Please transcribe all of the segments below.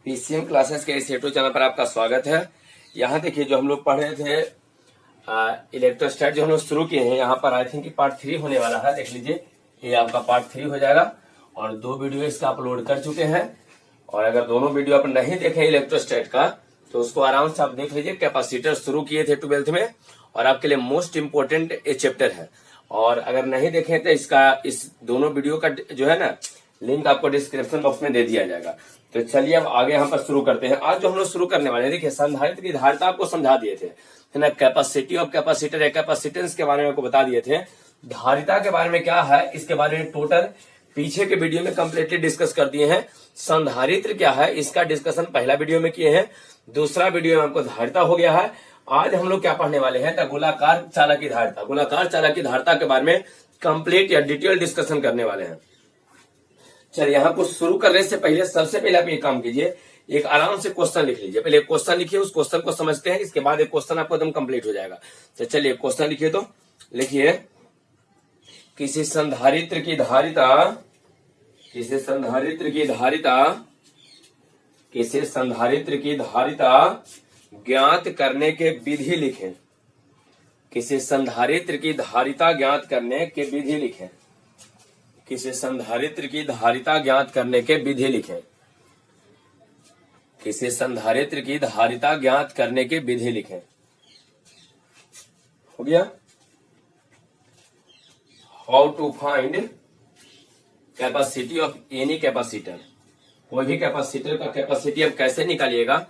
PCM classes के इस YouTube channel पर आपका स्वागत है। यहाँ देखिए जो हम लोग पढ़ रहे थे इलेक्ट्रोस्टैट जो हम लोग शुरू किए हैं, यहाँ पर आई थिंक पार्ट 3 होने वाला है। देख लीजिए ये आपका पार्ट 3 हो जाएगा और 2 वीडियो इसका अपलोड कर चुके हैं। और अगर दोनों वीडियो आप नहीं देखे इलेक्ट्रोस्टैट का तो उसको आराम से आप देख लीजिए। कैपेसिटर शुरू किए थे 12th में और आपके लिए मोस्ट इम्पोर्टेंट ये चैप्टर है। और अगर नहीं देखे तो इस दोनों वीडियो का जो है ना लिंक आपको डिस्क्रिप्शन बॉक्स में दे दिया जाएगा। तो चलिए अब आगे यहाँ पर शुरू करते हैं। आज जो हम लोग शुरू करने वाले हैं, देखिए संधारित्र की धारिता आपको समझा दिए थे, है ना। कैपेसिटी ऑफ कैपेसिटर या कैपेसिटेंस के बारे में आपको बता दिए थे। धारिता के बारे में क्या है इसके बारे में टोटल पीछे के वीडियो में कंप्लीटली डिस्कस कर दिए हैं। संधारित्र क्या है इसका डिस्कशन पहला वीडियो में किए हैं, दूसरा वीडियो में आपको धारिता हो गया है। आज हम लोग क्या पढ़ने वाले हैं तो गोलाकार चालक की धारिता। गोलाकार चालक की धारिता के बारे में कंप्लीट या डिटेल डिस्कशन करने वाले हैं। चलिए यहाँ को शुरू करने से पहले सबसे पहले आप ये काम कीजिए, एक आराम से क्वेश्चन लिख लीजिए। पहले क्वेश्चन लिखिए, उस क्वेश्चन को समझते हैं, इसके बाद एक क्वेश्चन आपको एकदम कंप्लीट हो जाएगा। तो चलिए क्वेश्चन लिखिए। तो लिखिए किसी संधारित्र की धारिता, किसी संधारित्र की धारिता, किसी संधारित्र की धारिता ज्ञात करने के विधि लिखें। किसी संधारित्र की धारिता ज्ञात करने के विधि लिखें। किसी संधारित्र की धारिता ज्ञात करने के विधि लिखें। किसी संधारित्र की धारिता ज्ञात करने के विधि लिखें। हो गया। How to find capacity of any capacitor. कोई भी कैपेसिटर का कैपेसिटी अब कैसे निकालिएगा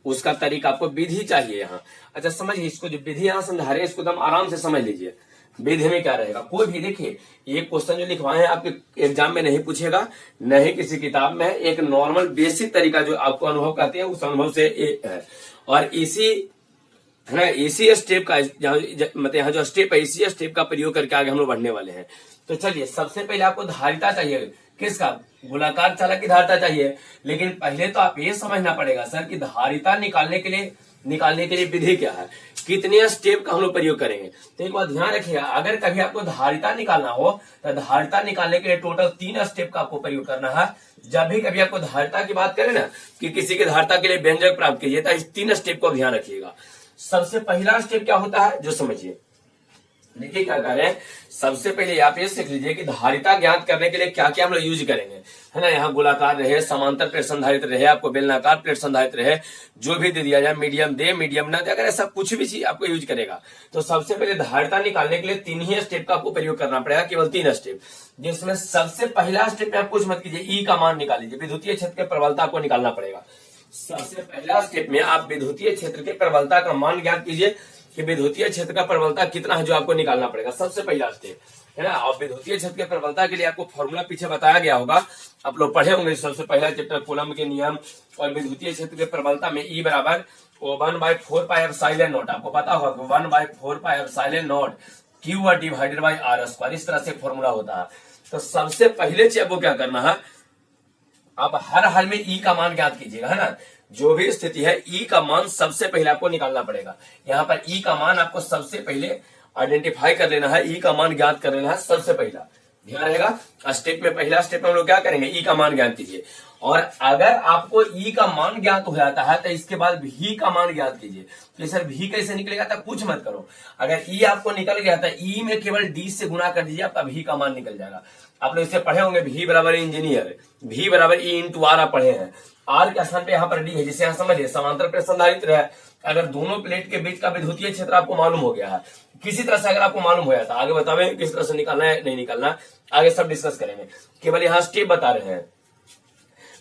उसका तरीका आपको विधि चाहिए यहाँ। अच्छा समझिए, इसको जो विधि यहाँ समझा रहे हैं इसको एकदम आराम से समझ लीजिए। विधि में क्या रहेगा, कोई भी देखिए ये क्वेश्चन जो लिखवाए हैं आपके एग्जाम में नहीं पूछेगा, नहीं किसी किताब में है। एक नॉर्मल बेसिक तरीका जो आपको अनुभव कहते हैं उस अनुभव से है। और इसी है ना, इसी स्टेप का मतलब यहाँ जो स्टेप है इसी स्टेप का प्रयोग करके आगे हम लोग बढ़ने वाले हैं। तो चलिए सबसे पहले आपको धारिता चाहिए, किसका, गोलाकार चालक की धारिता चाहिए। लेकिन पहले तो आप ये समझना पड़ेगा सर कि धारिता निकालने के लिए विधि क्या है, कितने स्टेप का हम लोग प्रयोग करेंगे। तो एक बात ध्यान रखिएगा, अगर कभी आपको धारिता निकालना हो तो धारिता निकालने के लिए टोटल 3 स्टेप का आपको प्रयोग करना है। जब भी कभी आपको धारिता की बात करें ना कि किसी की धारिता के लिए व्यंजक प्राप्त कीजिए तो इस 3 स्टेप को ध्यान रखिएगा। सबसे पहला स्टेप क्या होता है जो समझिए। देखिए क्या करें, सबसे पहले आप ये सीख लीजिए कि धारिता ज्ञात करने के लिए क्या क्या हम लोग यूज करेंगे, है ना। यहाँ गोलाकार रहे, समांतर प्लेट संधारित्र रहे, आपको बेलनाकार प्लेट संधारित्र रहे, जो भी दे दिया जाए, मीडियम दे मीडियम ना दे, अगर ऐसा कुछ भी चीज आपको यूज करेगा तो सबसे पहले धारिता निकालने के लिए 3 ही स्टेप का आपको प्रयोग करना पड़ेगा, केवल 3 स्टेप। जिसमें सबसे पहला स्टेप में आप कुछ मत कीजिए, ई का मान निकाल लीजिए। विद्युतीय क्षेत्र के प्रबलता आपको निकालना पड़ेगा। सबसे पहला स्टेप में आप विद्युतीय क्षेत्र के प्रबलता का मान ज्ञात कीजिए कि विद्युतीय क्षेत्र का प्रबलता कितना है जो आपको निकालना पड़ेगा। सबसे पहला स्टेप है ना। और विद्युतीय क्षेत्र के प्रबलता के लिए आपको फॉर्मूला पीछे बताया गया होगा, आप लोग पढ़े होंगे। सबसे पहला चैप्टर कूलम के नियम और विद्युतीय क्षेत्र के प्रबलता में ई बराबर 1/4πε0। आपको पता होगा 1/4πε0 Q डिवाइडेड बाई R²। इस तरह से फॉर्मूला होता है। तो सबसे पहले चीज आपको क्या करना है, आप हर हाल में ई का मान ज्ञात कीजिएगा, है ना। जो भी स्थिति है ई का मान सबसे पहले आपको निकालना पड़ेगा। यहाँ पर ई का मान आपको सबसे पहले आइडेंटिफाई कर लेना है, ई का मान ज्ञात कर लेना है सबसे पहला। ध्यान रहेगा स्टेप में, पहला स्टेप में हम लोग क्या करेंगे, ई का मान ज्ञात कीजिए। और अगर आपको ई का मान ज्ञात हो जाता है तो इसके बाद भी का मान ज्ञात कीजिए। तो सर भी कैसे निकलेगा, तो कुछ मत करो, अगर ई आपको निकल गया था ई में केवल डी से गुणा कर दीजिए, आपका भी का मान निकल जाएगा। आप लोग इसे पढ़े होंगे, भी बराबर इंजीनियर, भी बराबर ई इंटू आर आप पढ़े हैं। आर के स्थान पे यहाँ पर डी है, जिसे यहाँ समझिए समांतर प्लेट संधारित्र है। अगर दोनों प्लेट के बीच का विद्युतीय क्षेत्र आपको मालूम हो गया है किसी तरह से, अगर आपको मालूम हो जाता, आगे बतावे किस तरह से निकालना है नहीं निकालना, आगे सब डिस्कस करेंगे। केवल यहाँ स्टेप बता रहे हैं।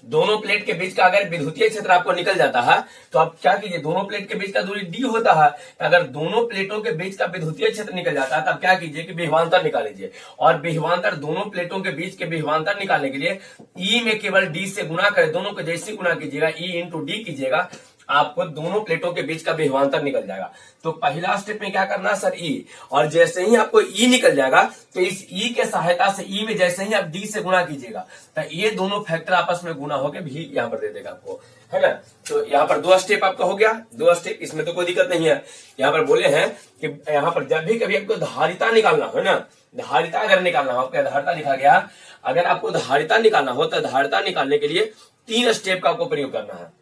दोनों प्लेट के बीच का अगर विद्युतीय क्षेत्र आपको निकल जाता है तो आप क्या कीजिए, दोनों प्लेट के बीच का दूरी डी होता है। अगर दोनों प्लेटों के बीच का विद्युतीय क्षेत्र निकल जाता है तब क्या कीजिए कि विभवांतर निकाल लीजिए। और विभवांतर, दोनों प्लेटों के बीच के विभवांतर निकालने के लिए ई में केवल डी से गुणा करें, दोनों को जैसे गुणा कीजिएगा ई इंटू डी कीजिएगा, आपको दोनों प्लेटों के बीच का विभवांतर निकल जाएगा। तो पहला स्टेप में क्या करना है सर, ई। और जैसे ही आपको ई निकल जाएगा तो इस ई के सहायता से ई में जैसे ही आप डी से गुणा कीजिएगा तो ये दोनों फैक्टर आपस में गुणा होकर भी यहाँ पर दे देगा आपको, है ना। तो यहाँ पर 2 स्टेप आपका हो गया, 2 स्टेप, इसमें तो कोई दिक्कत नहीं है। यहाँ पर बोले हैं कि यहाँ पर जब भी कभी आपको धारिता निकालना हो ना, धारिता अगर निकालना हो, आपका धारिता लिखा गया, अगर आपको धारिता निकालना हो तो धारिता निकालने के लिए 3 स्टेप का आपको प्रयोग करना है।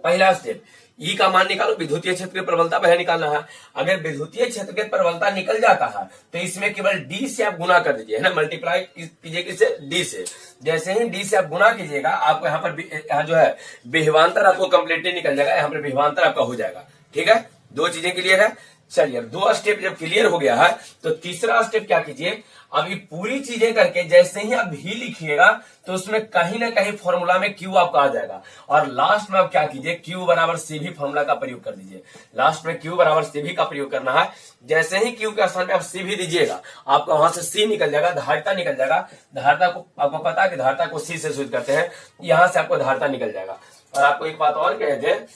पहला स्टेप ई का मान निकालो, विद्युतीय क्षेत्र की प्रबलता पहले निकालना है। अगर विद्युतीय क्षेत्र की प्रबलता निकल जाता है तो इसमें केवल डी से आप गुना कर दीजिए, है ना, मल्टीप्लाई कीजिए किससे, डी से। जैसे ही डी से आप गुना कीजिएगा आपको यहाँ पर यहाँ जो है विभवांतर आपको कंप्लीटली निकल जाएगा, यहाँ पर विभवांतर आपका हो जाएगा। ठीक है, दो चीजें क्लियर है। चलिए, दो स्टेप जब क्लियर हो गया है तो तीसरा स्टेप क्या कीजिए, अब ये पूरी चीजें करके जैसे ही आप भी लिखिएगा तो उसमें कहीं ना कहीं फॉर्मूला में क्यू आपका आ जाएगा, और लास्ट में आप क्या कीजिए, क्यू बराबर सीवी फॉर्मूला का प्रयोग कर दीजिए। लास्ट में क्यू बराबर सीवी का प्रयोग करना है। जैसे ही क्यू के स्थान पे आप सीवी दीजिएगा आपका वहां से सी निकल जाएगा, धारिता निकल जाएगा। धारिता को आपको पता है कि धारिता को सी से सूचित करते हैं, यहां से आपको धारिता निकल जाएगा। और आपको एक बात और कह दें,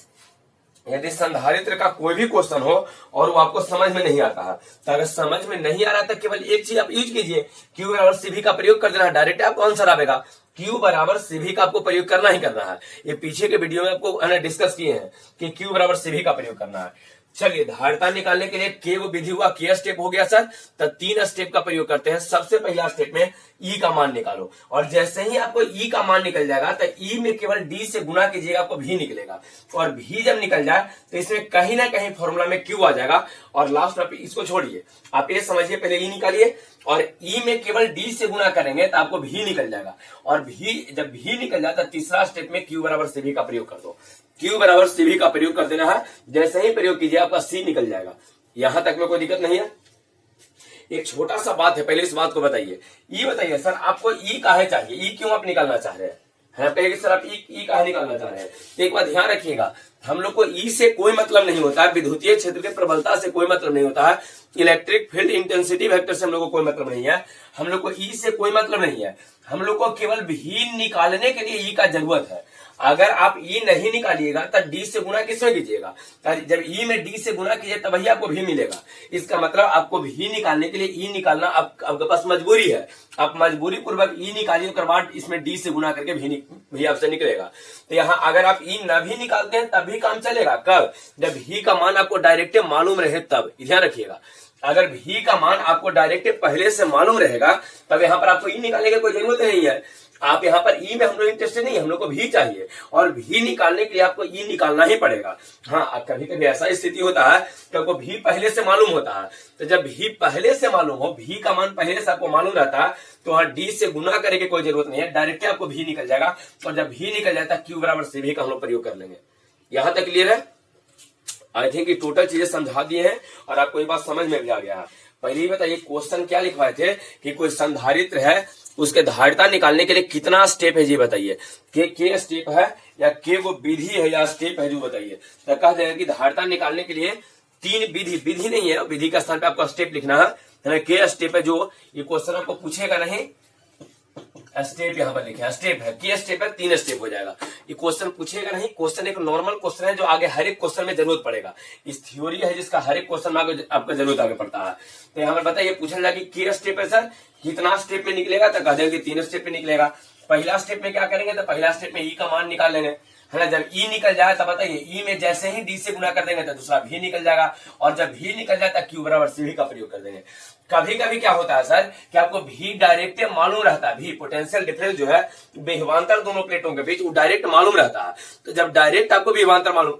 यदि संधारित्र का कोई भी क्वेश्चन हो और वो आपको समझ में नहीं आता है, तो अगर समझ में नहीं आ रहा तो केवल एक चीज आप यूज कीजिए, क्यू बराबर सीवी का प्रयोग कर देना है, डायरेक्ट आपको आंसर आएगा। क्यू बराबर सीवी का आपको प्रयोग करना ही करना है। ये पीछे के वीडियो में आपको डिस्कस किए हैं कि क्यू बराबर सीवी का प्रयोग करना है। चलिए, धारिता निकालने के लिए के वो विधि हुआ, के स्टेप हो गया सर, तो 3 स्टेप का प्रयोग करते हैं। सबसे पहला स्टेप में ई का मान निकालो, और जैसे ही आपको ई का मान निकल जाएगा तो ई में केवल डी से गुना कीजिएगा, आपको भी निकलेगा। और भी जब निकल जाए तो इसमें कहीं ना कहीं फॉर्मूला में क्यू आ जाएगा। और लास्ट में इसको छोड़िए, आप ये समझिए, पहले ई निकालिए और ई में केवल डी से गुना करेंगे तो आपको भी निकल जाएगा। और भी जब भी निकल जाता है तीसरा स्टेप में क्यू बराबर सीवी का प्रयोग कर दो। क्यू बराबर सीवी का प्रयोग कर देना है। जैसे ही प्रयोग कीजिए आपका सी निकल जाएगा। यहां तक में कोई दिक्कत नहीं है। एक छोटा सा बात है, पहले इस बात को बताइए। ई बताइए सर, आपको ई काहे चाहिए, ई क्यों आप निकालना चाह रहे हैं? पहले सर आप ई काहे निकालना चाह रहे हैं? एक बात ध्यान रखिएगा, हम लोग को ई से कोई मतलब नहीं होता है, विद्युतीय क्षेत्र के प्रबलता से कोई मतलब नहीं होता है, इलेक्ट्रिक फील्ड इंटेंसिटी वेक्टर से हम लोग को कोई मतलब नहीं है, हम लोग को ई से कोई मतलब नहीं है। हम लोग को केवल भी निकालने के लिए ई का जरूरत है। अगर आप ई नहीं निकालिएगा तो डी से गुना किसमें कीजिएगा? जब ई में डी से गुना कीजिए तब ही आपको भी मिलेगा। इसका मतलब आपको भी निकालने के लिए ई निकालना आपके पास मजबूरी है। आप मजबूरी पूर्वक ई निकालिए, उसके बाद इसमें डी से गुना करके भी आपसे निकलेगा। तो यहाँ अगर आप ई न भी निकालते हैं तब भी काम चलेगा। कब? जब ही का मान आपको डायरेक्ट मालूम रहे तब। ध्यान रखिएगा, अगर भी का मान आपको डायरेक्ट पहले से मालूम रहेगा तब यहाँ पर आपको ई निकालने की कोई जरूरत नहीं है। आप यहाँ पर ई में हम लोग इंटरेस्टेड नहीं, हम लोग को भी चाहिए, और भी निकालने के लिए आपको ई निकालना ही पड़ेगा। हाँ, कभी कभी ऐसा स्थिति होता है कि आपको भी पहले से मालूम होता है, तो जब भी पहले से मालूम हो, भी का मान पहले से आपको मालूम रहता है तो वहां डी से गुना करने की कोई जरूरत नहीं है, डायरेक्ट आपको भी निकल जाएगा। और जब भी निकल जाता है क्यू बराबर सीवी का हम लोग प्रयोग कर लेंगे। यहां तक क्लियर है? आई थिंक ये टोटल चीजें समझा दिए हैं और आपको ये बात समझ में भी आ गया है। पहले ही बताइए, क्वेश्चन क्या लिखवाए थे कि कोई संधारित्र है, उसके धारिता निकालने के लिए कितना स्टेप है जी बताइए। के स्टेप है या के वो विधि है या स्टेप है जो बताइए। तो कह देगा कि धारिता निकालने के लिए 3 विधि नहीं है, विधि का स्थान पे आपको स्टेप लिखना है। के स्टेप है जो ये क्वेश्चन आपको पूछेगा नहीं, स्टेप यहाँ पर लिखे स्टेप है, के स्टेप है, 3 स्टेप हो जाएगा। ये क्वेश्चन पूछेगा नहीं, क्वेश्चन एक नॉर्मल क्वेश्चन है जो आगे हर एक क्वेश्चन में जरूरत पड़ेगा। इस थ्योरी है जिसका हर एक क्वेश्चन में आपको जरूरत आगे पड़ता है। तो यहाँ पर बताइए, पूछा जाए कि के स्टेप है सर कितना स्टेप में निकलेगा, तो कह देंगे 3 स्टेप में निकलेगा। पहला स्टेप में क्या करेंगे, तो पहला स्टेप में ई का मान निकाल लेंगे, है ना। जब ई निकल जाए तब बताइए, ई में जैसे ही डी से गुना कर देंगे तो दूसरा भी निकल जाएगा, और जब भी निकल जाए तो क्यू बराबर सीवी का प्रयोग कर देंगे। कभी कभी क्या होता है सर कि आपको भी डायरेक्ट मालूम रहता है, भी पोटेंशियल डिफरेंस जो है विभवांतर दोनों प्लेटों के बीच वो डायरेक्ट मालूम रहता है। तो जब डायरेक्ट आपको विभवांतर मालूम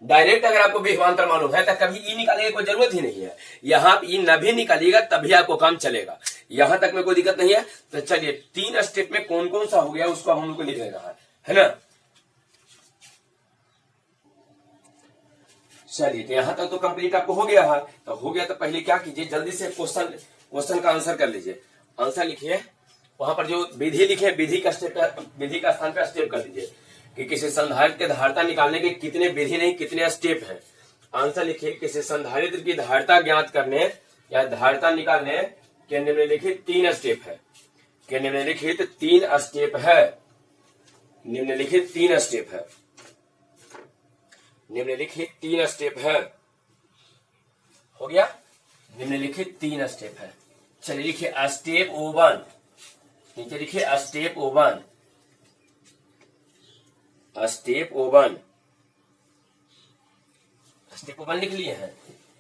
डायरेक्ट अगर आपको विभवांतर मालूम है तो कभी ई निकालने की कोई जरूरत ही नहीं है। यहाँ ई न भी निकालिएगा तभी आपको काम चलेगा। यहां तक में कोई दिक्कत नहीं है। तो चलिए, 3 स्टेप में कौन कौन सा हो गया उसको हम लोग को लिख लेना है ना। चलिए, तो यहां तक तो कंप्लीट आपको हो गया है। तो हो गया तो पहले क्या कीजिए, जल्दी से क्वेश्चन का आंसर कर लीजिए। आंसर लिखिए, वहां पर जो विधि लिखे विधि का स्थान पे स्टेप कर दीजिए कि किसी संधारित्र के धारिता निकालने के कितने विधि नहीं कितने स्टेप हैं। आंसर लिखिए, किसी संधारित्र की धारिता ज्ञात करने या धारिता निकालने के निम्नलिखित 3 स्टेप है। के निम्नलिखित 3 स्टेप है। निम्नलिखित 3 स्टेप है। निम्नलिखित 3 स्टेप है। हो गया, निम्नलिखित 3 स्टेप है। चलिए लिखिए स्टेप O1, नीचे लिखिए step O1, step O1, step O1 लिख लिए हैं।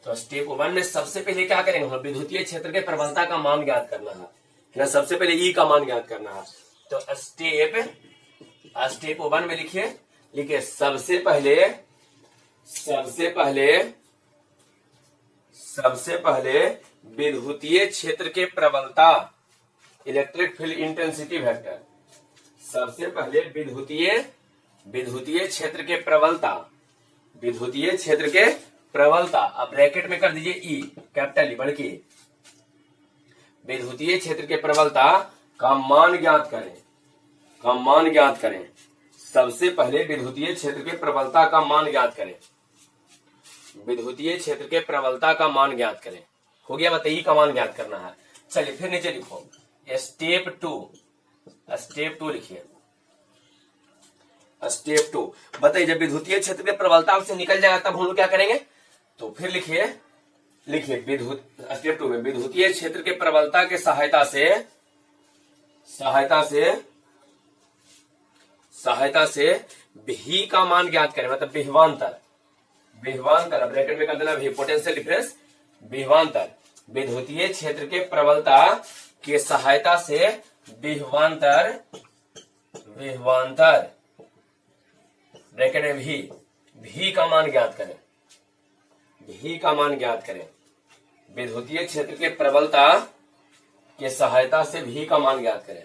तो स्टेप O1 में सबसे पहले क्या करेंगे, हम विद्युतीय क्षेत्र के प्रबलता का मान ज्ञात करना है ना। सबसे पहले ई का मान ज्ञात करना है। तो स्टेप स्टेप 1 में लिखिए सबसे पहले विद्युतीय क्षेत्र के प्रबलता, इलेक्ट्रिक फील्ड इंटेंसिटी वेक्टर। सबसे पहले विद्युतीय क्षेत्र के प्रबलता, अब ब्रैकेट में कर दीजिए ई, कैपिटल ई बढ़ के। विद्युतीय क्षेत्र के प्रबलता का मान ज्ञात करें। सबसे पहले विद्युतीय क्षेत्र के प्रबलता का मान ज्ञात करें। विद्युतीय क्षेत्र के प्रबलता का मान ज्ञात करें। हो गया, बताइए का मान ज्ञात करना है। चलिए फिर नीचे लिखो स्टेप 2 लिखिए। स्टेप 2 बताइए, जब विद्युतीय क्षेत्र के प्रबलता से निकल जाएगा तब हम लोग क्या करेंगे? तो फिर लिखिए स्टेप 2 में विद्युतीय क्षेत्र के प्रबलता के सहायता से भी का मान ज्ञात करें, मतलब विभवांतर, ब्रैकेट में कर देना भी, पोटेंशियल डिफरेंस, विभवांतर। विद्युतीय क्षेत्र के प्रबलता के सहायता से विभवांतर, ब्रैकेट में भी का मान ज्ञात करें। विद्युतीय क्षेत्र के प्रबलता के सहायता से भी का मान ज्ञात करें।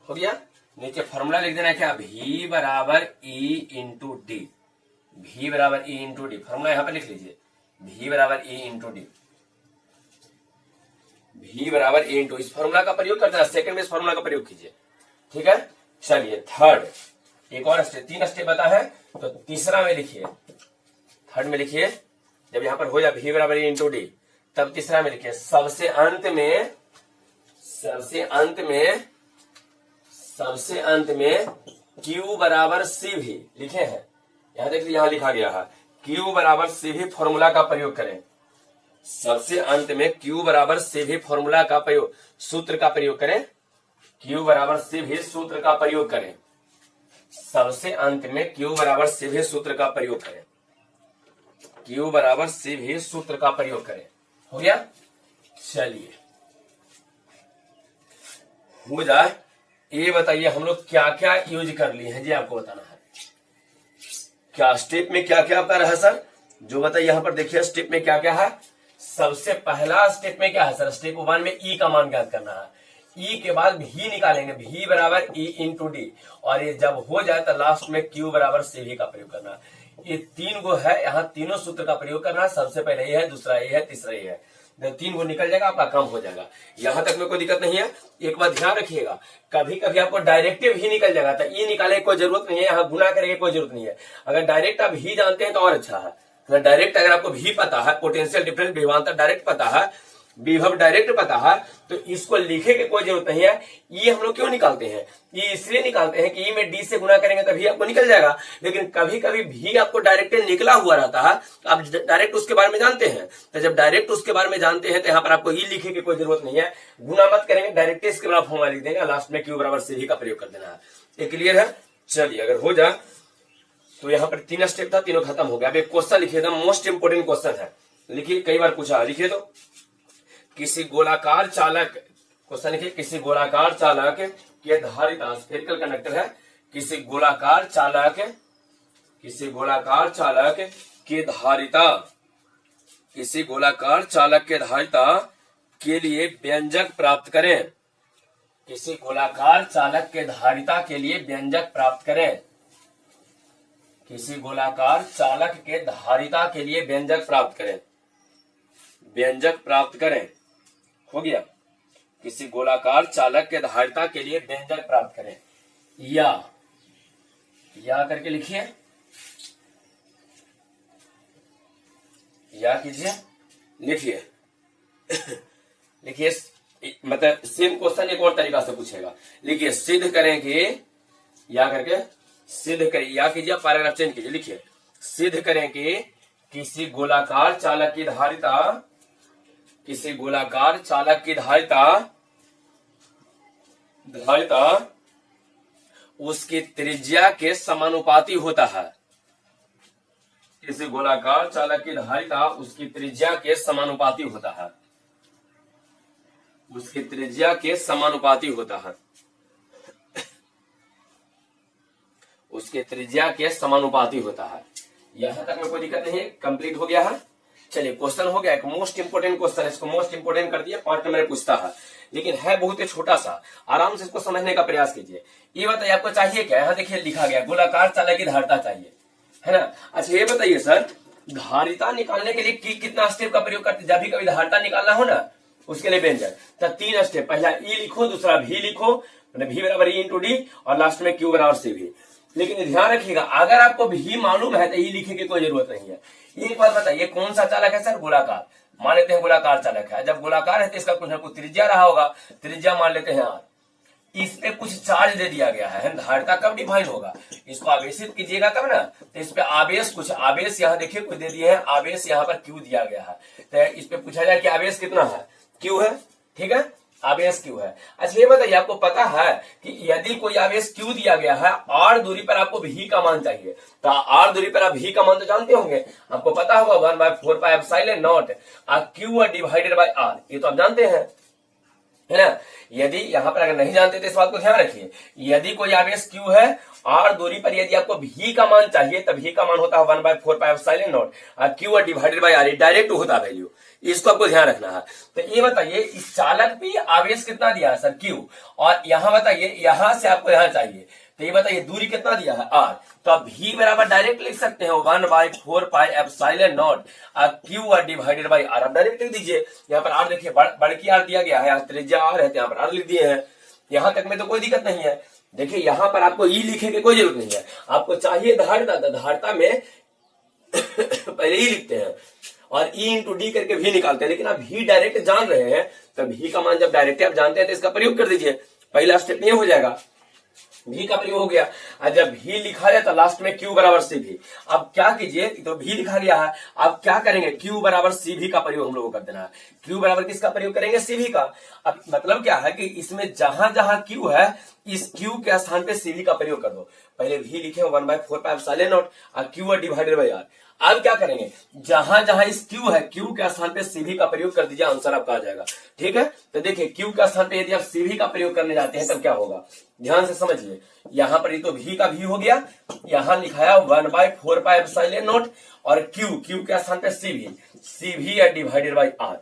हो गया, नीचे फॉर्मूला लिख देना क्या, V बराबर E इंटू डी। V बराबर E इंटू डी, फॉर्मूला यहां पर लिख लीजिए, V बराबर E इंटू डी। V बराबर E इंटू, इस फॉर्मूला का प्रयोग करते हैं, सेकंड में इस फॉर्मूला का प्रयोग कीजिए। ठीक है, चलिए थर्ड, एक और स्टेप, 3 स्टेप बता है, तो तीसरा में लिखिए, थर्ड में लिखिए, जब यहां पर हो जाए V बराबर E इंटू डी, तब तीसरा में लिखिए सबसे अंत में Q बराबर सी भी लिखे हैं, यहां देखिए, यहां लिखा गया है Q बराबर सी भी फॉर्मूला का प्रयोग करें। सबसे अंत में Q बराबर सी भी फॉर्मूला का प्रयोग, सूत्र का प्रयोग करें। Q बराबर सी भी सूत्र का प्रयोग करें। सबसे अंत में Q बराबर सी भी सूत्र का प्रयोग करें। Q बराबर सी भी सूत्र का प्रयोग करें। हो गया, चलिए हो जाए, ये बताइए हम लोग क्या क्या यूज कर लिए हैं जी, आपको बताना है। क्या स्टेप में क्या क्या कर रहा है सर, जो बताइए यहां पर देखिए स्टेप में क्या क्या है। सबसे पहला स्टेप में क्या है सर, स्टेप 1 में ई का मान ज्ञात करना है। ई के बाद भी निकालेंगे, भी बराबर ई इंटू डी, और ये जब हो जाए तो लास्ट में क्यू बराबर सी भी का प्रयोग करना है। ये 3 गो है, यहाँ तीनों सूत्र का प्रयोग करना है। सबसे पहले ये है, दूसरा ये है, तीसरा ये है। जब 3 गो निकल जाएगा आपका काम हो जाएगा, यहां तक में कोई दिक्कत नहीं है। एक बात ध्यान रखिएगा, कभी कभी आपको डायरेक्टिव ही निकल जाएगा, तो ई निकाले कोई जरूरत नहीं है, यहाँ गुना करेंगे कोई जरूरत नहीं है। अगर डायरेक्ट आप ही जानते हैं तो और अच्छा है। डायरेक्ट अगर आपको भी पता है, पोटेंशियल डिफरेंस, विभवांतर डायरेक्ट पता है, विभव डायरेक्ट पता है, तो इसको लिखे की कोई जरूरत नहीं है। ये हम लोग क्यों निकालते हैं, ये इसलिए निकालते हैं कि ई में डी से गुना करेंगे तभी आपको निकल जाएगा। लेकिन कभी कभी भी आपको डायरेक्ट निकला हुआ रहता है, आप डायरेक्ट उसके बारे में जानते हैं, तो जब डायरेक्ट उसके बारे में जानते हैं तो यहाँ पर आपको ई लिखे की कोई जरूरत नहीं है। गुना मत करेंगे, डायरेक्ट इसके बाद फॉर्मूला लिख देंगे, लास्ट में क्यू बराबर सी का प्रयोग कर देना है। ये क्लियर है। चलिए अगर हो जाए तो यहाँ पर 3 स्टेप था, तीनों खत्म हो गया। अब एक क्वेश्चन लिखिए, मोस्ट इंपोर्टेंट क्वेश्चन है, लिखिए, कई बार पूछा है, लिखिए तो। किसी गोलाकार चालक, क्वेश्चन लिखिए, किसी गोलाकार चालक के धारिता, स्फेरिकल कंडक्टर है, किसी गोलाकार चालक के धारिता के लिए व्यंजक प्राप्त करें। किसी गोलाकार चालक के धारिता के लिए व्यंजक प्राप्त करें। किसी गोलाकार चालक के धारिता के लिए व्यंजक प्राप्त करें। व्यंजक प्राप्त करें, हो गया। किसी गोलाकार चालक के धारिता के लिए व्यंजक प्राप्त करें, या करके लिखिए, या कीजिए, लिखिए लिखिए, मतलब सेम क्वेश्चन एक और तरीका से पूछेगा। लिखिए, सिद्ध करें कि, या करके सिद्ध करें, या कीजिए, पैराग्राफ चेंज कीजिए, लिखिए, सिद्ध करें कि किसी गोलाकार चालक की धारिता उसकी त्रिज्या के समानुपाती होता है। किसी गोलाकार चालक की धारिता उसकी त्रिज्या के समानुपाती होता है। उसकी त्रिज्या के समानुपाती होता है। उसके त्रिज्या के समानुपाती होता है। यहां तक में कोई दिक्कत नहीं है, कंप्लीट हो गया है। चलिए क्वेश्चन हो गया, एक मोस्ट इंपोर्टेंट क्वेश्चन, इसको मोस्ट इंपोर्टेंट कर दिया, 5 नंबर पूछता है, लेकिन है बहुत ही छोटा सा, आराम से इसको समझने का प्रयास कीजिए। ये बताइए आपको चाहिए क्या, यहाँ देखिए लिखा गया गोलाकार चालक की धारिता चाहिए, है ना। अच्छा ये बताइए सर, धारिता निकालने के लिए कितना स्टेप का प्रयोग करते, जब भी कभी धारिता निकालना हो ना उसके लिए व्यंजक, तो 3 स्टेप, पहला ई लिखो, दूसरा भी लिखो, भी बराबर ई इंटू डी, और लास्ट में क्यू बराबर सी भी। लेकिन ध्यान रखिएगा, अगर आपको भी मालूम है तो ई लिखने की कोई जरूरत नहीं है। एक बात बताइए, कौन सा चालक है सर, गोलाकार, मान लेते हैं गोलाकार चालक है। जब गोलाकार है तो इसका कुछ ना कुछ त्रिज्या रहा होगा, त्रिज्या मान लेते हैं आर, इस पे कुछ चार्ज दे दिया गया है, धारिता कब डिफाइन होगा, इसको आवेशित कीजिएगा तब ना, तो इस पे आवेश, कुछ आवेश यहाँ देखिए कुछ दे दिए हैं, आवेश यहाँ पर क्यू दिया गया है, तो इस पे पूछा जाए कि आवेश कितना है, क्यू है, ठीक है, आवेश क्यू है। अच्छा ये बताइए, आपको पता है कि यदि कोई आवेश क्यू दिया गया है, आर दूरी पर आपको भी का मान चाहिए, तो आर दूरी पर आप भी का मान तो जानते होंगे, आपको पता होगा 1/4 pi epsilon naught Q divided by R, ये तो आप जानते हैं, है ना। यदि यहाँ पर अगर नहीं जानते तो इस बात को ध्यान रखिए, यदि कोई आवेश क्यू है, आर दूरी पर यदि आपको भी का मान चाहिए, तब भी का मान होता है 1/4 pi epsilon naught Q divided by R, direct होता है वैल्यू, इसको आपको ध्यान रखना है। तो ये बताइए, इस चालक पे आवेश कितना दिया है सर, क्यू, और यहाँ बताइए यहां से आपको यहाँ चाहिए, तो ये बताइए दूरी कितना दिया है, आर, तो आप भी बराबर डायरेक्ट लिख सकते हैं 1/4 pi epsilon naught Q divided by R, आप डायरेक्ट लिख दीजिए। यहाँ पर आर देखिए, बड़की आर दिया गया है, यहाँ त्रिज्या आर है, यहाँ पर आर लिख दिए हैं, यहाँ तक में तो कोई दिक्कत नहीं है। देखिए यहाँ पर आपको ई लिखने की कोई जरूरत नहीं है, आपको चाहिए धारिता, धारिता में पहले ई लिखते हैं और ई इंटू डी करके भी निकालते हैं, लेकिन आप भी डायरेक्ट जान रहे हैं, तो भी का मान जब डायरेक्ट आप जानते हैं तो इसका प्रयोग कर दीजिए, पहला स्टेप ये हो जाएगा, भी का प्रयोग हो गया। और जब भी लिखा जाए तो लास्ट में क्यू बराबर सी भी, अब क्या कीजिए, तो भी लिखा गया है, अब क्या करेंगे, क्यू बराबर सी भी का प्रयोग हम लोगों को कर देना है। क्यू बराबर किसका प्रयोग करेंगे, सी भी का। अब मतलब क्या है कि इसमें जहां जहां क्यू है, इस क्यू के स्थान पे सी भी का प्रयोग कर दो। पहले भी लिखे 1/4 pi epsilon naught Q divided by R. अब क्या करेंगे, जहां जहां इस क्यू है, क्यू के स्थान पे सीवी का प्रयोग कर दीजिए, आंसर आपका आ जाएगा, ठीक है। तो देखिए क्यू का स्थान पे यदि आप सीवी का प्रयोग करने जाते हैं तब क्या होगा, ध्यान से समझिए। यहां पर ये तो भी का भी हो गया, यहां लिखाया 1/4 पाई एप्सिलॉन नॉट, और क्यू के स्थान पे CV divided by R,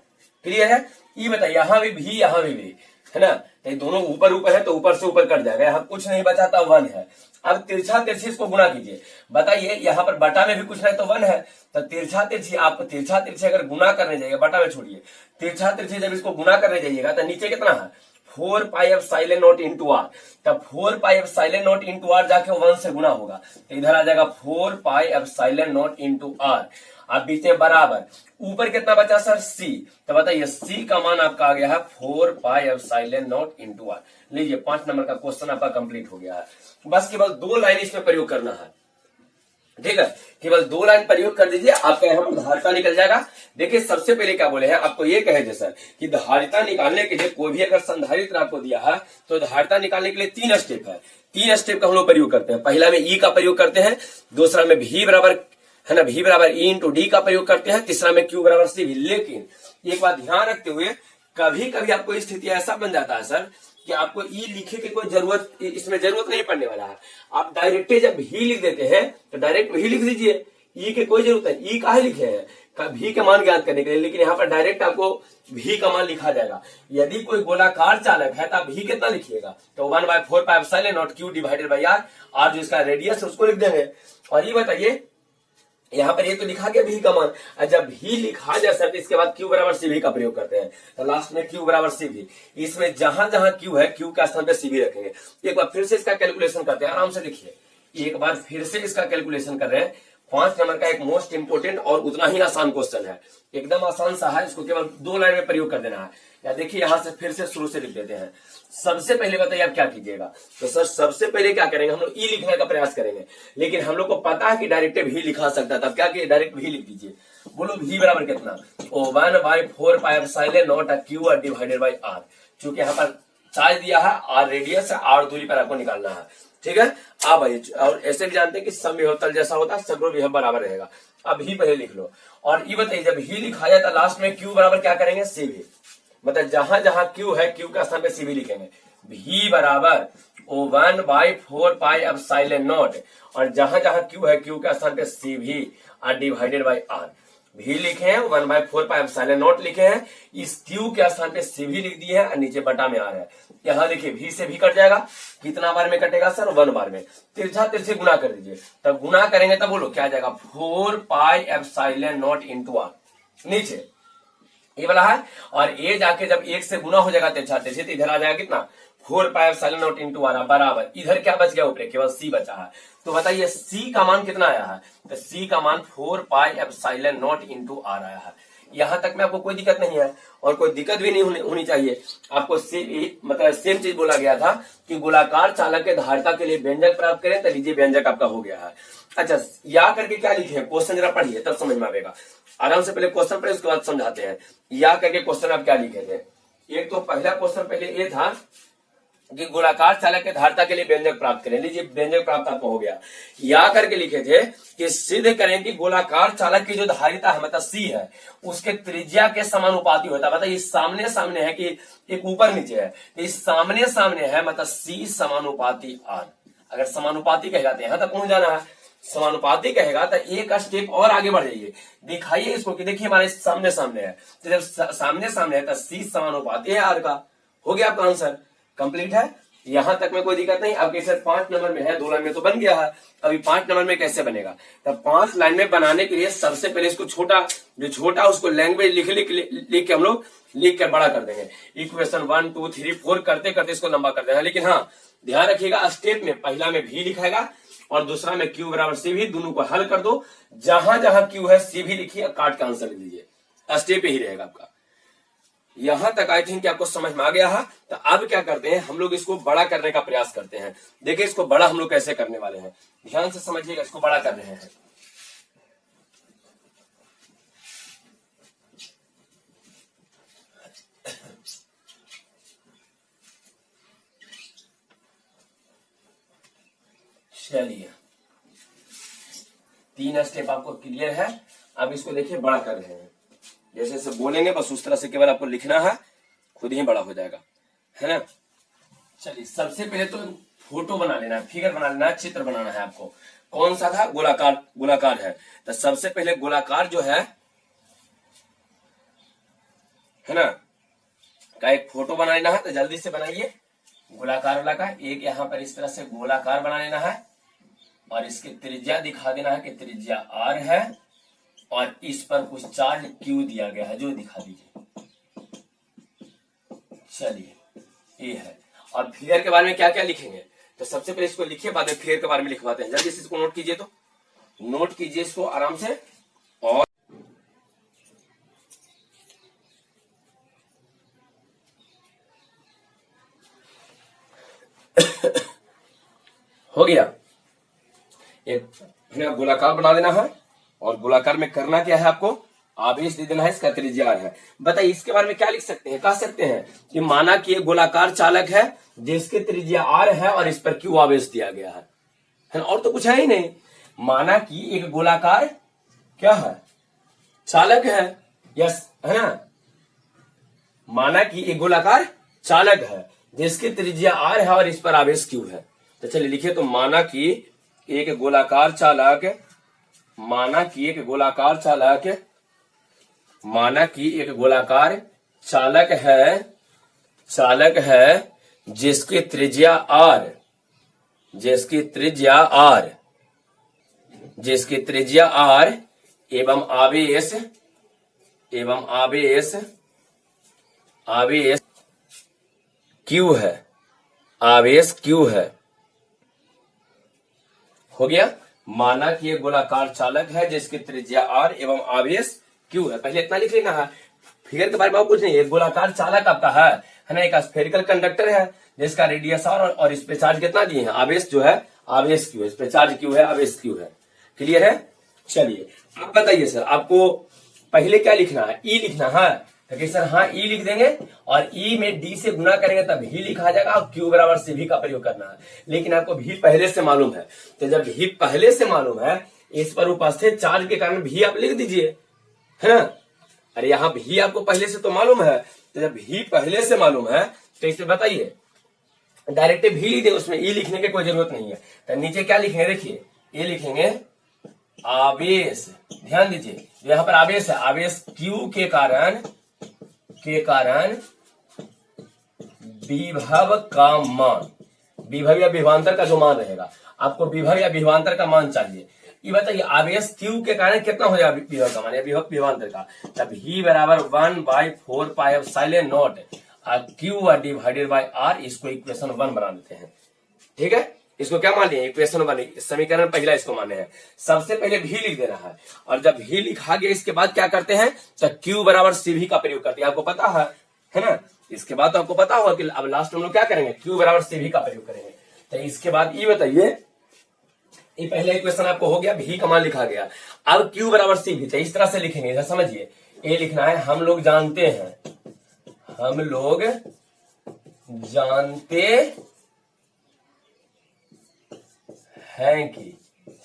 clear है। ये बताइए, यहां भी यहां भी, है ना, तो दोनों ऊपर ऊपर है तो ऊपर से ऊपर कट जाएगा, यहाँ कुछ नहीं बचा था 1 है। अब तिरछा तिरछी इसको गुणा कीजिए, बताइए यहाँ पर बटा में भी कुछ नहीं तो 1 है, तो तिरछा तिरछी, आपको तिरछा तिरछी अगर गुणा करने जाइएगा, बटा में छोड़िए, तिरछा तिरछी जब इसको गुणा करने जाइएगा तो नीचे कितना है 4 pi epsilon naught into R, तब 4 pi epsilon naught into R जाके 1 से गुणा होगा, तो इधर आ जाएगा 4 pi epsilon naught into R. अब बीच में बराबर, ऊपर कितना बचा सर सी, तो बताइए सी का मान आपका आ गया है 4 pi epsilon naught into R. लीजिए 5 नंबर का क्वेश्चन आपका कंप्लीट हो गया है। बस केवल 2 लाइन इसमें प्रयोग करना है, ठीक है, केवल 2 लाइन प्रयोग कर दीजिए, आपका यहाँ पर धारिता निकल जाएगा। देखिए सबसे पहले क्या बोले हैं, आपको ये कहे थे सर कि धारिता निकालने के लिए कोई भी अगर संधारित्र आपको दिया है तो धारिता निकालने के लिए 3 स्टेप है, 3 स्टेप का हम लोग प्रयोग करते हैं। पहला में ई का प्रयोग करते हैं, दूसरा में भी बराबर, है ना, भी बराबर ई इंटू डी का प्रयोग करते हैं, तीसरा में क्यू बराबर सी भी। लेकिन एक बात ध्यान रखते हुए, कभी कभी आपको स्थिति ऐसा बन जाता है सर कि आपको ई लिखे की कोई जरूरत, इसमें जरूरत नहीं पड़ने वाला है, आप डायरेक्ट जब भी लिख देते हैं तो डायरेक्ट भी लिख दीजिए, ई की कोई जरूरत है, ई काहे लिखे हैं, भी का मान ज्ञात करने के लिए, लेकिन यहाँ पर डायरेक्ट आपको भी का मान लिखा जाएगा। यदि कोई गोलाकार चालक है तो आप भी कितना लिखिएगा, तो 1/4 pi epsilon naught Q divided by R, R जो इसका रेडियस है उसको लिख देंगे। और ये बताइए, यहाँ पर ये तो लिखा गया भी का मान, जब भी लिखा जाए सर तो इसके बाद क्यू बराबर सी भी का प्रयोग करते हैं, तो लास्ट में क्यू बराबर सी भी, इसमें जहां जहां क्यू है क्यू का स्थान पे सी भी रखेंगे। एक बार फिर से इसका कैलकुलेशन करते हैं, आराम से लिखिए, एक बार फिर से इसका कैलकुलेशन कर रहे हैं। 5 नंबर का एक मोस्ट इंपोर्टेंट और उतना ही आसान क्वेश्चन है, एकदम आसान सा है, इसको केवल 2 लाइन में प्रयोग कर देना है। या देखिए यहाँ से फिर से शुरू से लिख देते हैं। सबसे पहले बताइए आप क्या कीजिएगा, तो सर सबसे पहले क्या करेंगे, हम लोग ई लिखने का प्रयास करेंगे, लेकिन हम लोग को पता है कि डायरेक्ट भी लिखा सकता था, क्या किए डायरेक्ट भी लिख दीजिए। बोलो भी बराबर कितना, 1/4 pi epsilon naught Q divided by R. चूंकि यहाँ पर चार्ज दिया है, आर रेडियस है, आर दूरी पर आपको निकालना है, ठीक है। अब और ऐसे भी जानते हैं कि सम विभव जैसा होता है, सगरो विभव बराबर रहेगा। अब ही पहले लिख लो, और ये बताइए जब ही लिखा जाए तो लास्ट में क्यू बराबर क्या करेंगे, सी भी, मतलब जहां जहां क्यू है क्यू का स्थान पे सी भी लिखेंगे। भी बराबर वो 1/4πε0 और जहां जहां क्यू है क्यू के स्थान पे सी भी आर डिवाइडेड बाई आर भी लिखे हैं 1/4πε0 लिखे हैं, इस क्यू के स्थान पे सी भी लिख दिए हैं और नीचे बटा में आ रहा है। यहाँ देखिए भी से भी कट जाएगा, कितना बार में कटेगा सर 1 बार में, तिरछा तिरछे गुना कर दीजिए, तब गुना करेंगे तब बोलो क्या आ जाएगा 4πε0 इंटू आर नीचे ये वाला है, और ये जाके जब 1 से गुना हो जाएगा तिरछा तिरछे तो इधर आ जाएगा कितना 4πε0 इंटू आर बराबर, इधर क्या बच गया ऊपर केवल सी बचा है। तो बताइए सी का मान कितना आया है, तो सी का मान 4πε0 इंटू आर आया है। यहां तक में आपको कोई दिक्कत नहीं है और कोई दिक्कत भी नहीं होनी चाहिए। आपको मतलब सेम चीज बोला गया था कि गोलाकार चालक के धारिता के लिए व्यंजक प्राप्त करें, तो लीजिए व्यंजक आपका हो गया है। अच्छा या करके क्या लिखे हैं, क्वेश्चन जरा पढ़िए तब समझ में आएगा। आराम से पहले क्वेश्चन पढ़े उसके बाद समझाते हैं। या करके क्वेश्चन आप क्या लिखे थे, एक तो पहला क्वेश्चन पहले ये था कि गोलाकार चालक के धारिता के लिए व्यंजक प्राप्त करें, लीजिए व्यंजक प्राप्त आपको हो गया। या करके लिखे थे कि सिद्ध करें कि गोलाकार चालक की जो धारिता है मतलब सी है उसके त्रिज्या के समानुपाती होता है। बताइए सामने सामने है कि एक ऊपर नीचे है, तो इस सामने सामने है मतलब सी समानुपाती आर। अगर समानुपाती कहेगा तो यहां तक पहुंच जाना है, समानुपाती कहेगा तो एक स्टेप और आगे बढ़ जाइए, दिखाइए इसको कि देखिए हमारे सामने सामने है, तो जब सामने सामने है तो सी समानुपाती है आर का। हो गया आपका आंसर कंप्लीट है, यहां तक में कोई दिक्कत नहीं। अब कैसे 5 नंबर में है, 2 लाइन में तो बन गया है, अभी 5 नंबर में कैसे बनेगा। तब 5 लाइन में बनाने के लिए सबसे पहले इसको छोटा जो छोटा उसको लैंग्वेज लिख के हम लोग लिख कर बड़ा कर देंगे। इक्वेशन 1 2 3 4 करते करते इसको लंबा कर देना, लेकिन हाँ ध्यान रखिएगा स्टेप में पहला में भी लिखाएगा और दूसरा में क्यू बराबर सी भी, दोनों को हल कर दो, जहां जहां क्यू है सी भी लिखिए, काट का आंसर लीजिए, स्टेप ही रहेगा आपका। यहां तक आई थिंक आपको समझ में आ गया है। तो अब क्या करते हैं हम लोग इसको बड़ा करने का प्रयास करते हैं। देखिए इसको बड़ा हम लोग कैसे करने वाले हैं, ध्यान से समझिएगा, इसको बड़ा कर रहे हैं। चलिए 3 स्टेप आपको क्लियर है। अब इसको देखिए बड़ा कर रहे हैं, जैसे जैसे बोलेंगे बस उस तरह से केवल आपको लिखना है, खुद ही बड़ा हो जाएगा, है ना। चलिए सबसे पहले तो फोटो बना लेना है, फिगर बना लेना है, चित्र बनाना है आपको। कौन सा था, गोलाकार, गोलाकार है तो सबसे पहले गोलाकार जो है ना, का एक फोटो बना लेना है। तो जल्दी से बनाइए गोलाकार वाला का एक, यहाँ पर इस तरह से गोलाकार बना लेना है और इसकी त्रिज्या दिखा देना है कि त्रिज्या आर है और इस पर कुछ चार्ज क्यू दिया गया है जो दिखा दीजिए। चलिए ये है, और फिगर के बारे में क्या क्या लिखेंगे, तो सबसे पहले इसको लिखिए, बाद में फिगर के बारे में लिखवाते हैं। जल्दी से इसको नोट कीजिए, तो नोट कीजिए इसको आराम से। और हो गया, एक गोलाकार बना देना है और गोलाकार में करना क्या है, आपको आवेश दे देना है, इसका त्रिज्या आर है। बताइए इसके बारे में क्या लिख सकते हैं, कह सकते हैं कि माना कि एक गोलाकार चालक है जिसके त्रिज्या आर है और इस पर क्यू आवेश दिया गया है ना, और तो कुछ है ही नहीं। माना कि एक गोलाकार क्या है, चालक है, यस है ना। माना कि एक गोलाकार चालक है जिसकी त्रिज्या आर है और इस पर आवेश क्यू है। तो चलिए लिखिए, तो माना कि एक गोलाकार चालक, माना कि एक गोलाकार चालक, माना कि एक गोलाकार चालक है जिसकी त्रिज्या आर, जिसकी त्रिज्या आर एवं आवेश क्यू है, आवेश क्यू है। हो गया, माना कि एक गोलाकार चालक है जिसकी त्रिज्या आर एवं आवेश क्यू है। पहले इतना लिख लेना है, फिगर के बारे में कुछ नहीं। एक गोलाकार चालक आपका है ना, एक स्फेरिकल कंडक्टर है जिसका रेडियस आर और इस पे चार्ज कितना दिए हैं, आवेश जो है आवेश क्यू है, इस पे चार्ज क्यू है, आवेश क्यू है। क्लियर है। चलिए अब बताइए सर, आपको पहले क्या लिखना है, ई लिखना है। तो सर हाँ ई लिख देंगे और ई में डी से गुना करेंगे तब भी लिखा जाएगा और क्यू बराबर से भी का प्रयोग करना है। लेकिन आपको भी पहले से मालूम है, तो जब भी पहले से मालूम है इस पर उपस्थित चार्ज के कारण भी आप लिख दीजिए, है ना। अरे यहाँ भी आपको पहले से तो मालूम है, तो जब भी पहले से मालूम है तो इसे बताइए डायरेक्ट भी लिख दे, उसमें ई लिखने की कोई जरूरत नहीं है। तो नीचे क्या लिखेंगे, देखिए ये लिखेंगे आवेश, ध्यान दीजिए यहाँ पर आवेश है, आवेश Q के कारण विभव का मान, विभव या विभवांतर का जो मान रहेगा, आपको विभव या विभवांतर का मान चाहिए। ये बताइए आवेश Q के कारण कितना हो जाएगा विभव का मान या विभव विभवांतर का, तब V बराबर 1/4 pi epsilon not Q divided by R, इसको इक्वेशन 1 बना देते हैं। ठीक है, इसको क्या मान लिया, इक्वेशन 1, समीकरण पहला इसको माने हैं। सबसे पहले V लिख देना है, और जब V लिखा गया इसके बाद क्या करते हैं, तो Q बराबर CV का प्रयोग करते हैं, आपको पता है ना। इसके बाद तो आपको पता होगा कि अब लास्ट में हम लोग क्या करेंगे, Q बराबर CV का प्रयोग करेंगे। तो इसके बाद ये बताइए, ये पहला इक्वेशन आपको हो गया, V का मान लिखा गया, अब Q बराबर CV, तो इस तरह से लिखेंगे, इधर समझिए, ये लिखना है हम लोग जानते हैं कि,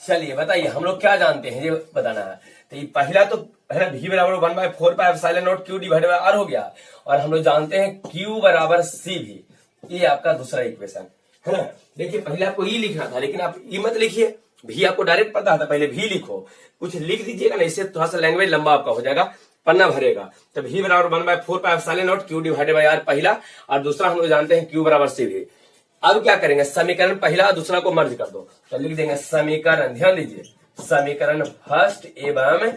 चलिए बताइए हम लोग क्या जानते हैं ये बताना है। तो ये पहला तो है ना, V बराबर 1/4 pi epsilon not Q divided by R हो गया, और हम लोग जानते हैं Q बराबर CV, ये आपका दूसरा इक्वेशन है ना। देखिए पहले आपको ई लिखना था, लेकिन आप ई मत लिखिए, भी आपको डायरेक्ट पता था, पहले भी लिखो, कुछ लिख दीजिएगा ना, इससे थोड़ा सा लैंग्वेज लंबा आपका हो जाएगा, पन्ना भरेगा। तो V बराबर 1/4 pi epsilon not Q divided by R पहला, और दूसरा हम लोग जानते हैं Q बराबर CV। अब क्या करेंगे, समीकरण पहला और दूसरा को मर्ज कर दो, तो लिख देंगे समीकरण, ध्यान दीजिए, समीकरण फर्स्ट एवं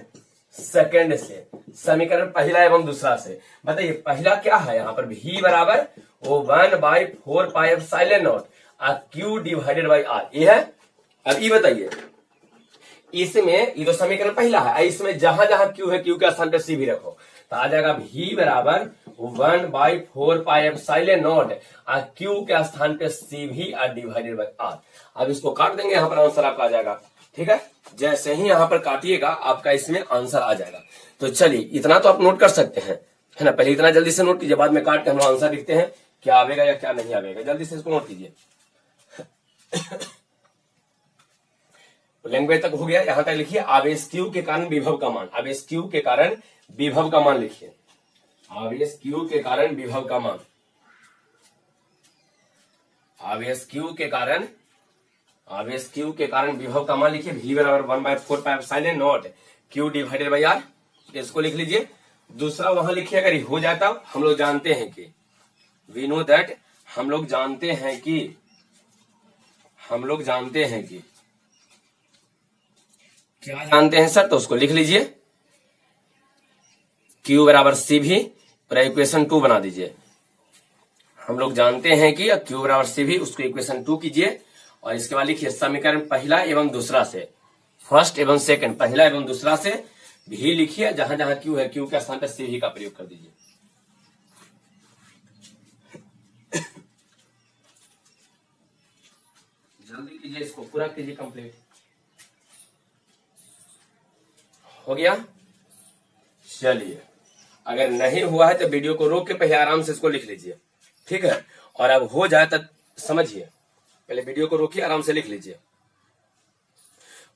सेकंड से, समीकरण पहला एवं दूसरा से। बताइए पहला क्या है, यहाँ पर V बराबर 1/4 pi epsilon not Q divided by R, ये है। अब ये बताइए, इसमें ये तो समीकरण पहला है, इसमें जहां जहां Q है, Q के स्थान पर C भी रखो, तो आ जाएगा V बराबर 1/4 पाई एप्सिलॉन नॉट Q के स्थान पे CV डिवाइडेड बाय R। अब इसको काट देंगे, यहाँ पर आंसर आपका आ जाएगा। ठीक है, जैसे ही यहाँ पर काटिएगा आपका इसमें आंसर आ जाएगा। तो चलिए इतना तो आप नोट कर सकते हैं, है ना, पहले इतना जल्दी से नोट कीजिए, बाद में काट के हम आंसर लिखते हैं क्या आवेगा या क्या नहीं आवेगा, जल्दी से इसको नोट कीजिए। लैंग्वेज तक हो गया, यहां तक लिखिए आवेश Q के कारण विभव का मान, आवेश Q के कारण विभव का मान लिखिए, आवेश Q के कारण विभव का मान, आवेश Q के कारण विभव का मान लिखिए, V बराबर 1/4 pi epsilon not Q divided by R, इसको लिख लीजिए। दूसरा वहां लिखिए, अगर हो जाता हम लोग जानते हैं कि, वी नो दैट, हम लोग जानते हैं कि क्या जानते हैं सर, तो उसको लिख लीजिए Q बराबर CV और इक्वेशन 2 बना दीजिए। हम लोग जानते हैं कि Q बराबर CV, उसको इक्वेशन 2 कीजिए, और इसके बाद लिखिए समीकरण पहला एवं दूसरा से, फर्स्ट एवं सेकंड, पहला एवं दूसरा से भी लिखिए, जहां जहां Q है Q के स्थान पर CV का प्रयोग कर दीजिए। जल्दी कीजिए, इसको पूरा कीजिए, कंप्लीट हो गया। चलिए अगर नहीं हुआ है तो वीडियो को रोक के पहले आराम से इसको लिख लीजिए, ठीक है, और अब हो जाए तब समझिए, पहले वीडियो को रोकिए, आराम से लिख लीजिए,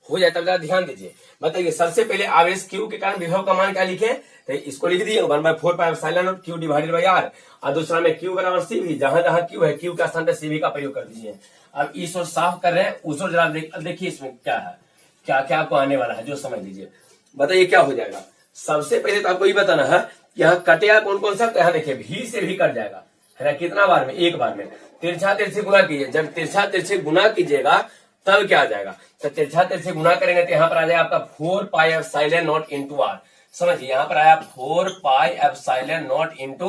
हो जाए तब ध्यान दीजिए। बताइए सबसे पहले आवेश Q के कारण विभव का मान क्या लिखे, तो इसको लिख दिए 1/4 pi epsilon not Q divided by R, और दूसरा में Q बराबर CV, जहां जहां Q है Q का स्थान पर CV का प्रयोग कर दीजिए। अब इस ओर साफ कर रहे हैं, उस ओर जरा देखिए इसमें क्या है, क्या क्या आपको आने वाला है जो समझ लीजिए। बताइए क्या हो जाएगा, सबसे पहले तो आपको ये बताना है यहाँ कटेगा कौन कौन सा, तो यहाँ देखिए V से भी कट जाएगा, है ना, कितना बार में, एक बार में। तिरछा तिरछे गुना कीजिए, जब तिरछा तिरछे गुना कीजिएगा तब क्या आ जाएगा, तो तिरछा तिरछे गुना करेंगे तो यहाँ पर आ जाएगा आपका 4 pi epsilon naught into R। समझिए यहाँ पर आया 4 pi epsilon naught into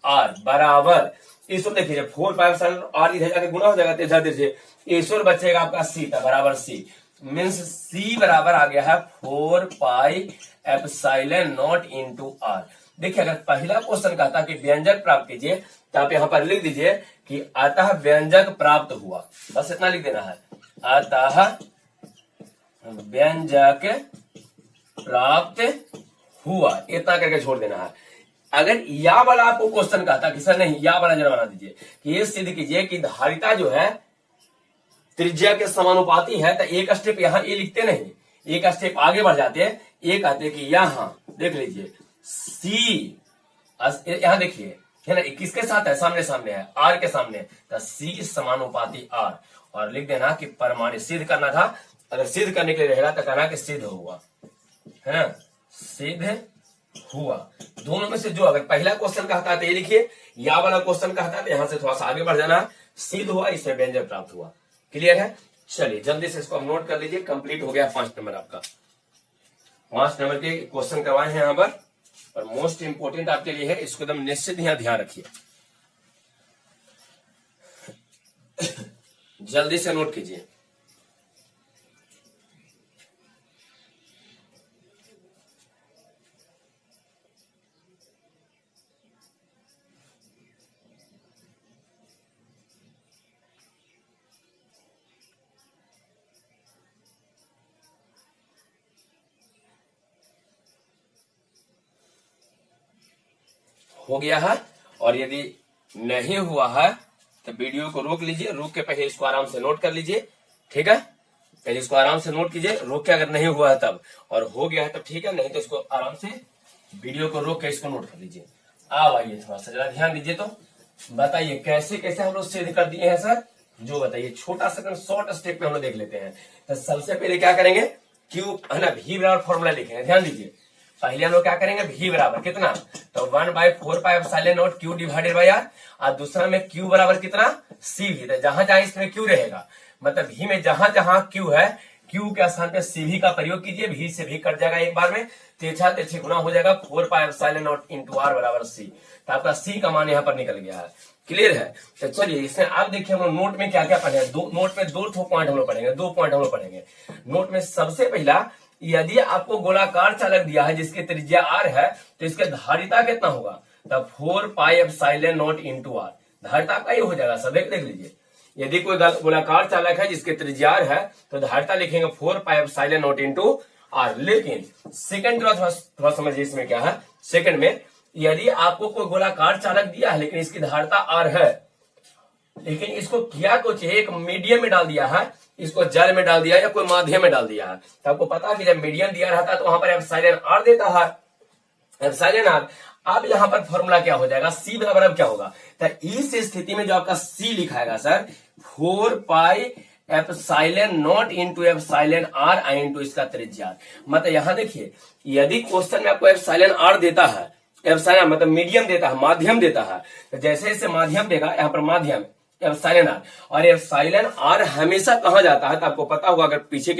R बराबर, इसको देखिए 4 पाई एप्सिलॉन R इधर जाके गुना हो जाएगा तिरछा तिरछे, ईश्वर बचेगा आपका C, बराबर C, मीन्स C बराबर आ गया है 4 pi epsilon naught into R। देखिए अगर पहला क्वेश्चन कहता कि व्यंजक प्राप्त कीजिए, तो आप यहाँ पर लिख दीजिए कि अतः व्यंजक प्राप्त हुआ, बस इतना लिख देना है, अतः व्यंजक प्राप्त हुआ, इतना करके छोड़ देना है। अगर या वाला आपको क्वेश्चन कहता कि सर नहीं, या वाला जरा बना दीजिए कि ये सिद्ध कीजिए कि धारिता जो है त्रिज्या के समानुपाती है, तो एक स्टेप यहाँ ये लिखते नहीं, एक स्टेप आगे बढ़ जाते हैं, ये कहते हैं कि यहां देख लीजिए C, यहां देखिए है ना, किसके साथ है, सामने सामने है, आर के सामने, तो सी समानुपाती आर, और लिख देना कि परमाणु सिद्ध करना था, अगर सिद्ध करने के लिए रहेगा तो कहना कि सिद्ध हुआ, है ना, सिद्ध हुआ। दोनों में से जो, अगर पहला क्वेश्चन कहता है तो ये लिखिए, या वाला क्वेश्चन कहता है तो यहां से थोड़ा सा आगे बढ़ जाना, सिद्ध हुआ, इसमें व्यंजक प्राप्त हुआ। क्लियर है, चलिए जल्दी से इसको आप नोट कर लीजिए, कंप्लीट हो गया 5 नंबर आपका। 5 नंबर के क्वेश्चन करवाए हैं यहाँ पर, और मोस्ट इंपोर्टेंट आपके लिए है, इसको एकदम निश्चित यहाँ ध्यान रखिए, जल्दी से नोट कीजिए। हो गया है, और यदि नहीं हुआ है तो वीडियो को रोक लीजिए, रोक के पहले इसको आराम से नोट कर लीजिए, ठीक है, पहले इसको आराम से नोट कीजिए, रोक के अगर नहीं हुआ है तब, और हो गया है तब ठीक है, नहीं तो इसको आराम से वीडियो को रोक के इसको नोट कर लीजिए। अब आइए थोड़ा सा जरा ध्यान दीजिए, तो बताइए कैसे कैसे हम लोग सिद्ध कर दिए हैं सर, जो बताइए, छोटा सा शॉर्ट स्टेप में हम लोग देख लेते हैं। तो सबसे पहले क्या करेंगे, क्यू है ना, भी बराबर फॉर्मूला लिखेंगे, ध्यान दीजिए, पहले हम लोग क्या करेंगे, भी बराबर कितना, तो 1/4πε0 क्यू डिवाइडेड बाई आर, और दूसरा में क्यू बराबर कितना, सी भी, तो जहां जहां इसमें क्यू रहेगा, मतलब भी में जहां जहां क्यू है, क्यू के स्थान पे सी भी का प्रयोग कीजिए, भी से भी कट जाएगा एक बार में, तेरछा तेरछे गुना हो जाएगा, 4πε0 इंटू आर बराबर सी, तो आपका सी का मान यहाँ पर निकल गया है। क्लियर है, तो चलिए इसमें आप देखिए हम लोग नोट में क्या क्या पढ़े, नोट में 2 पॉइंट हम लोग पढ़ेंगे, 2 पॉइंट हम लोग पढ़ेंगे नोट में। सबसे पहला, यदि आपको गोलाकार चालक दिया है जिसकी त्रिज्या r है, तो इसके धारिता कितना होगा, तो 4πε0 इंटू आर, धारिता आपका ये हो जाएगा, सब देख लीजिए, यदि कोई गोलाकार चालक है जिसके त्रिज्या r है तो धारिता लिखेंगे 4πε0 इंटू आर। लेकिन सेकंड थोड़ा समझिए इसमें क्या है, सेकंड में यदि आपको कोई गोलाकार चालक दिया है लेकिन इसकी धारिता r है, लेकिन इसको किया कुछ एक मीडियम में डाल दिया है, इसको जल में डाल दिया या कोई माध्यम में डाल दिया है, तो आपको पता है कि जब मीडियम दिया रहता है तो वहां पर एप्सिलॉन आर देता है, एप्सिलॉन आर। अब यहाँ पर फॉर्मूला क्या हो जाएगा, सी बराबर अब क्या होगा, तो इस स्थिति में जो आपका सी लिखाएगा sir 4πε0 into epsilon are into इसका त्रिज्या। मतलब यहाँ देखिए, यदि क्वेश्चन में आपको एप्सिलॉन आर देता है, एप्सिलॉन मतलब मीडियम देता है, माध्यम देता है, तो जैसे जैसे माध्यम देगा यहाँ पर माध्यम एप्सिलॉन आर, और एप्सिलॉन आर हमेशा कहां जाता है, तो आपको पता होगा, अगर पीछे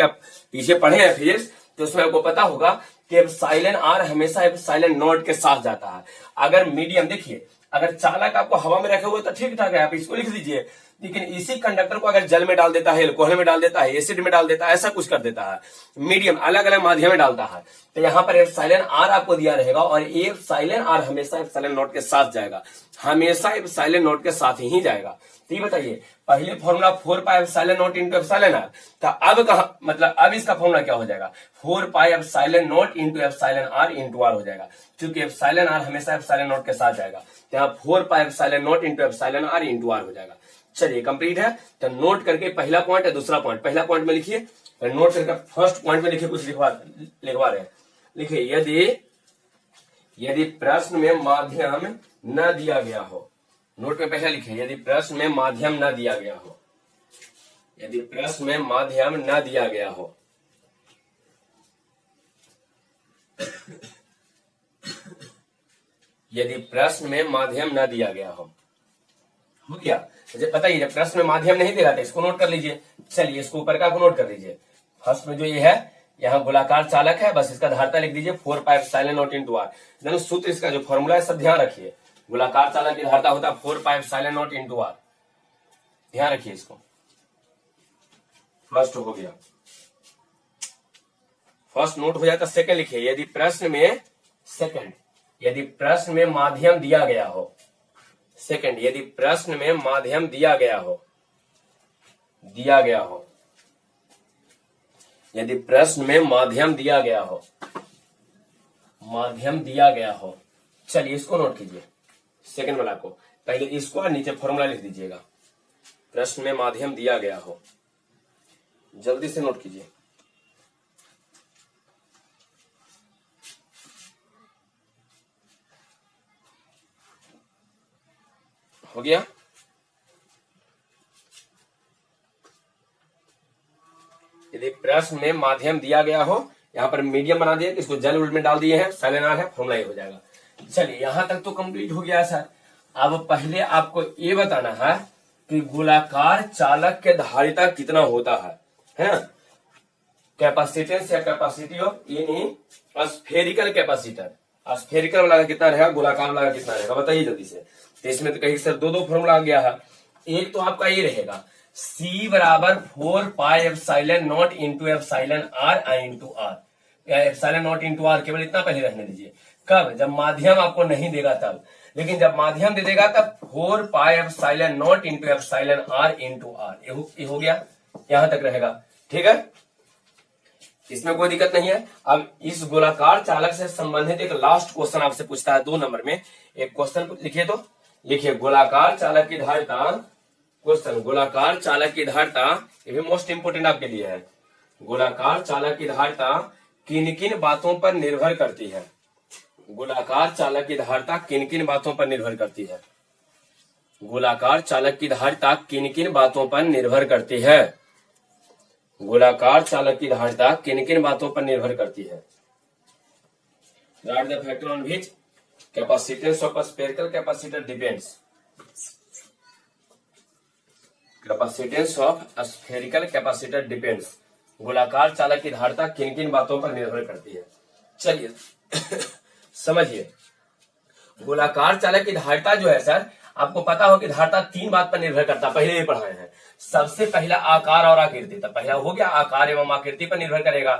पढ़े हैं फिजिक्स तो उसमें आपको पता होगा कि एप्सिलॉन आर हमेशा एप्सिलॉन नॉट के साथ जाता है। अगर मीडियम देखिए, अगर चालक आपको हवा में रखे हुए तो ठीक ठाक है, आप इसको लिख दीजिए, लेकिन इसी कंडक्टर को अगर जल में डाल देता है, अल्कोहल में डाल देता है, एसिड में डाल देता है, ऐसा कुछ कर देता है, मीडियम अलग अलग माध्यम में डालता है, तो यहाँ पर एप्सिलॉन आर आपको दिया रहेगा, और एप्सिलॉन आर हमेशा एप्सिलॉन नॉट के साथ जाएगा, हमेशा एप्सिलॉन नॉट के साथ ही जाएगा। तो ये बताइए, पहले फॉर्मूला 4πε0 इंटू एप्सिलॉन आर, तो अब कहा, मतलब अब इसका फॉर्मूला क्या हो जाएगा, 4πε0 into epsilon are into r हो जाएगा, क्योंकि एप्सिलॉन आर हमेशा एप्सिलॉन नॉट के साथ जाएगा, तो यहाँ 4πε0 into epsilon are into r हो जाएगा। चलिए कंप्लीट है, तो नोट करके पहला पॉइंट है, दूसरा पॉइंट, पहला पॉइंट में लिखिए, नोट करके फर्स्ट पॉइंट में लिखिए, कुछ लिखवा रहे हैं, लिखिए, यदि प्रश्न में माध्यम न दिया गया हो, नोट में पहले लिखिए, यदि प्रश्न में माध्यम न दिया गया हो, यदि प्रश्न में माध्यम न दिया गया हो, यदि प्रश्न में माध्यम न दिया गया हो गया, बताइए, जब प्रश्न में माध्यम नहीं दे रहा था, इसको नोट कर लीजिए। चलिए इसको ऊपर का को नोट कर लीजिए, फर्स्ट में जो ये है, यहाँ गोलाकार चालक है, बस इसका धारिता लिख दीजिए 4πε0 इंटू आर, सूत्र इसका जो फॉर्मूला है सब ध्यान रखिए, गोलाकार चालक की धारिता होता है 4πε0 इंटू आर, ध्यान रखिए इसको। फर्स्ट हो गया, फर्स्ट नोट हो जाता, सेकंड लिखिए, यदि प्रश्न में, सेकंड, यदि प्रश्न में माध्यम दिया गया हो, सेकंड, यदि प्रश्न में माध्यम दिया गया हो, यदि प्रश्न में माध्यम दिया गया हो, माध्यम दिया गया हो, चलिए इसको नोट कीजिए, सेकंड वाला को, पहले इसको और नीचे फॉर्मूला लिख दीजिएगा, प्रश्न में माध्यम दिया गया हो, जल्दी से नोट कीजिए। हो गया। यदि प्रश्न में माध्यम दिया गया हो, यहाँ पर मीडियम बना दिया, इसको जल उल में डाल दिए हैं, साइलेंट आर है, फॉर्मूला ये हो जाएगा। चलिए यहां तक तो कंप्लीट हो गया सर। अब पहले आपको ये बताना है कि गोलाकार चालक के धारिता कितना होता है ना। कैपेसिटेंस या capacity of any spherical capacitor, spherical वाला कितना रहेगा, गोलाकार वाला कितना रहेगा, बताइए जल्दी से। तो इसमें तो कहीं सर दो फॉर्मूला आ गया है। एक तो आपका ये रहेगा C बराबर 4 pi epsilon naught into epsilon are into R. Epsilon naught into R केवल इतना पहले रहने दीजिए। कब? जब माध्यम आपको नहीं देगा तब। लेकिन जब माध्यम दे देगा तब 4 pi epsilon naught into epsilon are into R. ये हो गया, यहां तक रहेगा। ठीक है, इसमें कोई दिक्कत नहीं है। अब इस गोलाकार चालक से संबंधित एक लास्ट क्वेश्चन आपसे पूछता है 2 नंबर में। एक क्वेश्चन लिखिए, तो लिखिए गोलाकार चालक की धारिता। क्वेश्चन, गोलाकार चालक की धारिता, ये भी मोस्ट इंपोर्टेंट आपके लिए है। गोलाकार चालक की धारिता किन किन बातों पर निर्भर करती है? गोलाकार चालक की धारिता किन किन बातों पर निर्भर करती है? गोलाकार चालक की धारिता किन किन बातों पर निर्भर करती है? गोलाकार चालक की धारिता किन किन बातों पर निर्भर करती है? Right the factor on which capacitance of spherical capacitor depends. Capacitance of spherical capacitor depends. गोलाकार चालक की धारिता किन किन बातों पर निर्भर करती है? चलिए समझिए, गोलाकार चालक की धारिता जो है सर, आपको पता हो कि धारिता 3 बात पर निर्भर करता है, पहले ही पढ़ाए हैं। सबसे पहला आकार और आकृति, तो पहला हो गया आकार एवं आकृति पर निर्भर करेगा,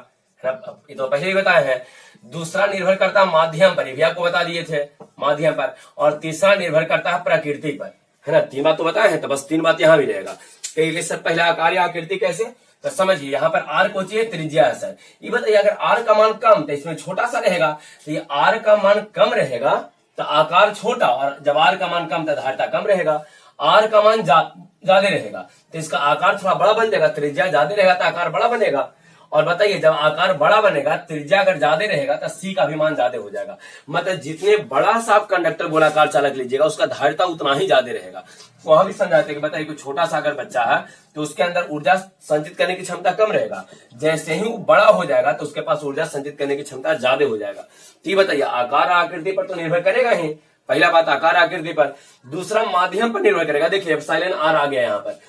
है ना, ये तो पहले ही बताए हैं। दूसरा निर्भर करता है माध्यम पर, ये भी आपको बता दिए थे, माध्यम पर। और तीसरा निर्भर करता है प्रकृति पर, है ना। 3 बात तो बताए हैं, तो बस 3 बात यहाँ भी रहेगा। कहिए सर पहला आकार या आकृति कैसे? तो समझिए, यहाँ पर आर को चाहिए, त्रिज्या है सर। ये बताइए अगर आर का मान कम तो इसमें छोटा सा रहेगा, तो ये आर का मान कम रहेगा तो आकार छोटा, और जब आर का मान कम तो धारिता कम रहेगा। आर का मान ज्यादा रहेगा तो इसका आकार थोड़ा बड़ा बन जाएगा, त्रिज्या ज्यादा रहेगा तो आकार बड़ा बनेगा। और बताइए जब आकार बड़ा बनेगा, त्रिज्या अगर ज्यादा रहेगा तो सी का भी मान ज्यादा हो जाएगा। मतलब जितने बड़ा सा आप कंडक्टर गोलाकार चालक लीजिएगा उसका धारिता उतना ही ज्यादा रहेगा। वहां भी समझाते कि बताइए कोई छोटा सा अगर बच्चा है तो उसके अंदर ऊर्जा संचित करने की क्षमता कम रहेगा, जैसे ही वो बड़ा हो जाएगा तो उसके पास ऊर्जा संचित करने की क्षमता ज्यादा हो जाएगा। तो ये बताइए आकार आकृति पर तो निर्भर करेगा ही, पहला बात आकार आकृति पर। दूसरा माध्यम पर निर्भर करेगा। देखिए एप्सिलॉन आर आ गया यहाँ पर,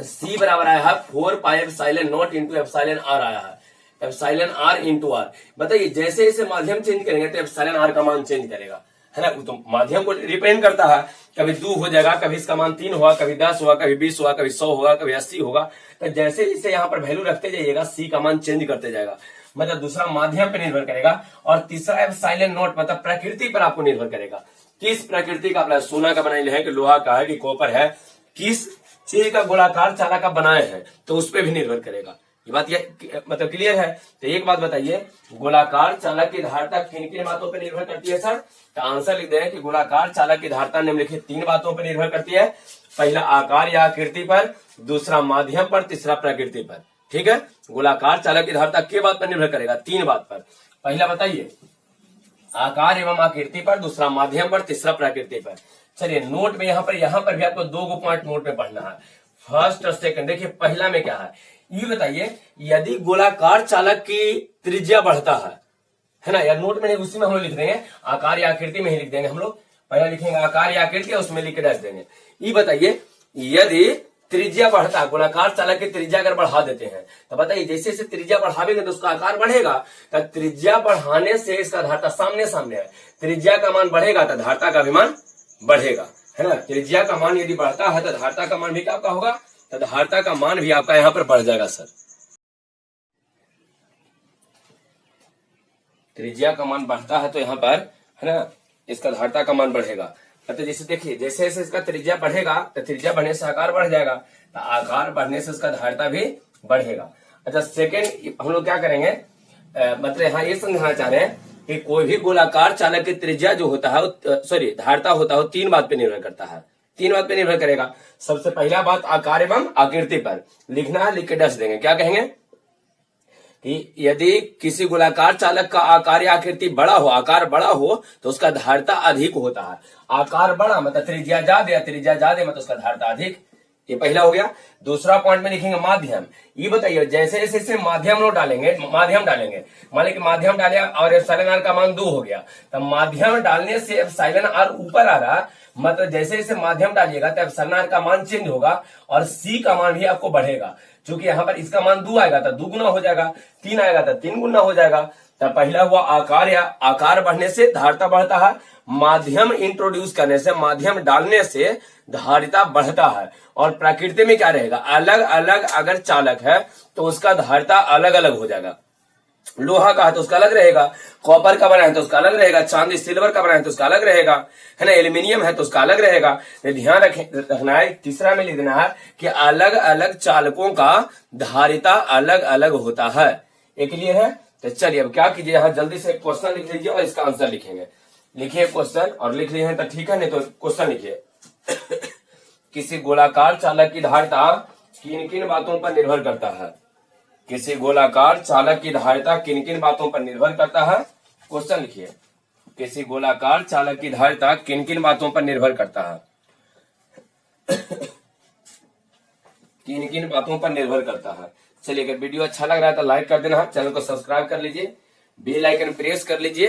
C बराबर आया है 4 pi epsilon naught into epsilon R आया है, एप्सिलॉन आर इंटू आर। बताइए जैसे जैसे माध्यम चेंज करेंगे तो एप्सिलॉन आर का मान चेंज करेगा, है ना। तो माध्यम को डिपेंड करता है, कभी 2 हो जाएगा, कभी इसका मान 3 होगा, कभी 10 होगा, कभी 20 होगा, कभी 100 होगा, कभी 80 होगा। तो जैसे जैसे यहाँ पर वैल्यू रखते जाइएगा सी का मान चेंज करते जाएगा। मतलब दूसरा माध्यम पर निर्भर करेगा। और तीसरा एप्सिलॉन नॉट मतलब प्रकृति पर आपको निर्भर करेगा। किस प्रकृति का? अपना सोना का बनाए है कि लोहा का है कि कॉपर है, किस चीज का गोलाकार चालक का बनाए हैं, तो उस पर भी निर्भर करेगा। ये बात ये मतलब क्लियर है। तो एक बात बताइए, गोलाकार चालक की धारिता किन किन बातों पर निर्भर करती है सर? तो आंसर लिख दें कि गोलाकार चालक की धारिता निम्नलिखित 3 बातों पर निर्भर करती है। पहला आकार या आकृति पर, दूसरा माध्यम पर, तीसरा प्रकृति पर। ठीक है, गोलाकार चालक की धारिता के बात पर निर्भर करेगा? 3 बात पर। पहला बताइए आकार एवं आकृति पर, दूसरा माध्यम पर, तीसरा प्रकृति पर। चलिए नोट में यहाँ पर भी आपको 2 पॉइंट नोट में पढ़ना है, फर्स्ट और सेकंड। देखिए पहला में क्या है ये बताइए, यदि गोलाकार चालक की त्रिज्या बढ़ता है ना, या नोट में नहीं उसी में हम लोग लिख देंगे, आकार या आकृति में ही लिख देंगे हम लोग। पहला लिखेंगे आकार या आकृति, उसमें लिख के डाल देंगे। ये बताइए यदि त्रिज्या बढ़ता है, गोलाकार चालक की त्रिज्या अगर बढ़ा देते हैं तो बताइए जैसे जैसे त्रिज्या बढ़ावेंगे तो उसका आकार बढ़ेगा। तो त्रिज्या बढ़ाने से इसका धारिता सामने सामने है, त्रिज्या का मान बढ़ेगा तो धारिता का भी मान बढ़ेगा, है ना। त्रिज्या का मान यदि बढ़ता है तो धारिता का मान भी क्या आपका होगा? तो धारिता का मान भी आपका यहाँ पर बढ़ जाएगा सर। त्रिज्या का मान बढ़ता है तो यहाँ पर, है ना, इसका धारिता का मान बढ़ेगा। तो जैसे देखिए जैसे जैसे इसका त्रिज्या बढ़ेगा तो त्रिज्या बढ़ने से आकार बढ़ जाएगा, तो आकार बढ़ने से उसका धारिता भी बढ़ेगा। अच्छा सेकेंड हम लोग क्या करेंगे, मतलब यहाँ ये समझाना चाह रहे हैं कि कोई भी गोलाकार चालक की त्रिज्या जो होता है, सॉरी धारिता होता है, वो 3 बात पे निर्भर करता है, 3 बात पे निर्भर करेगा। सबसे पहला बात आकार एवं आकृति पर लिखना है, लिख के डस देंगे। क्या कहेंगे? कि यदि किसी गोलाकार चालक का आकार या आकृति बड़ा हो, आकार बड़ा हो तो उसका धारिता अधिक होता है। आकार बड़ा मतलब त्रिज्या ज्यादा, त्रिज्या ज्यादा मतलब उसका धारिता अधिक। ये पहला हो गया। दूसरा पॉइंट में लिखेंगे माध्यम। ये बताइए जैसे जैसे माध्यम लोग डालेंगे, माध्यम डालेंगे, मान लीजिए माध्यम डाले और एप्सिलॉन आर का मान 2 हो गया, तो माध्यम डालने से एप्सिलॉन आर ऊपर आ रहा, मतलब जैसे जैसे माध्यम डालिएगा तो एप्सिलॉन आर का मान चेंज होगा और सी का मान भी आपको बढ़ेगा। क्योंकि यहाँ पर इसका मान 2 आएगा तो 2 गुना हो जाएगा, 3 आएगा तो 3 गुना हो जाएगा। तो पहला हुआ आकार, या आकार बढ़ने से धारिता बढ़ता है। माध्यम इंट्रोड्यूस करने से, माध्यम डालने से धारिता बढ़ता है। और प्रकृति में क्या रहेगा, अलग अलग अगर चालक है तो उसका धारिता अलग अलग हो जाएगा। लोहा का है तो उसका अलग रहेगा, कॉपर का बना है तो उसका अलग रहेगा, चांदी सिल्वर का बना है तो उसका अलग रहेगा, है ना, एल्यूमिनियम है तो उसका अलग रहेगा। तो ध्यान रखना है, तीसरा में लिख देना है कि अलग अलग चालकों का धारिता अलग अलग होता है। एक लिए है। तो चलिए अब क्या कीजिए, यहाँ जल्दी से क्वेश्चन लिख लीजिए और इसका आंसर लिखेंगे। लिखिए क्वेश्चन, और लिख लिए हैं तो ठीक है, नहीं तो क्वेश्चन लिखिए। किसी गोलाकार चालक की धारिता किन किन बातों पर निर्भर करता है? किसी गोलाकार चालक की धारिता किन किन बातों पर निर्भर करता है? क्वेश्चन लिखिए। किसी गोलाकार चालक की धारिता किन किन बातों पर निर्भर करता है? किन किन बातों पर निर्भर करता है? चलिए, अगर वीडियो अच्छा लग रहा है तो लाइक कर देना, चैनल को सब्सक्राइब कर लीजिए, बेल आइकन प्रेस कर लीजिए,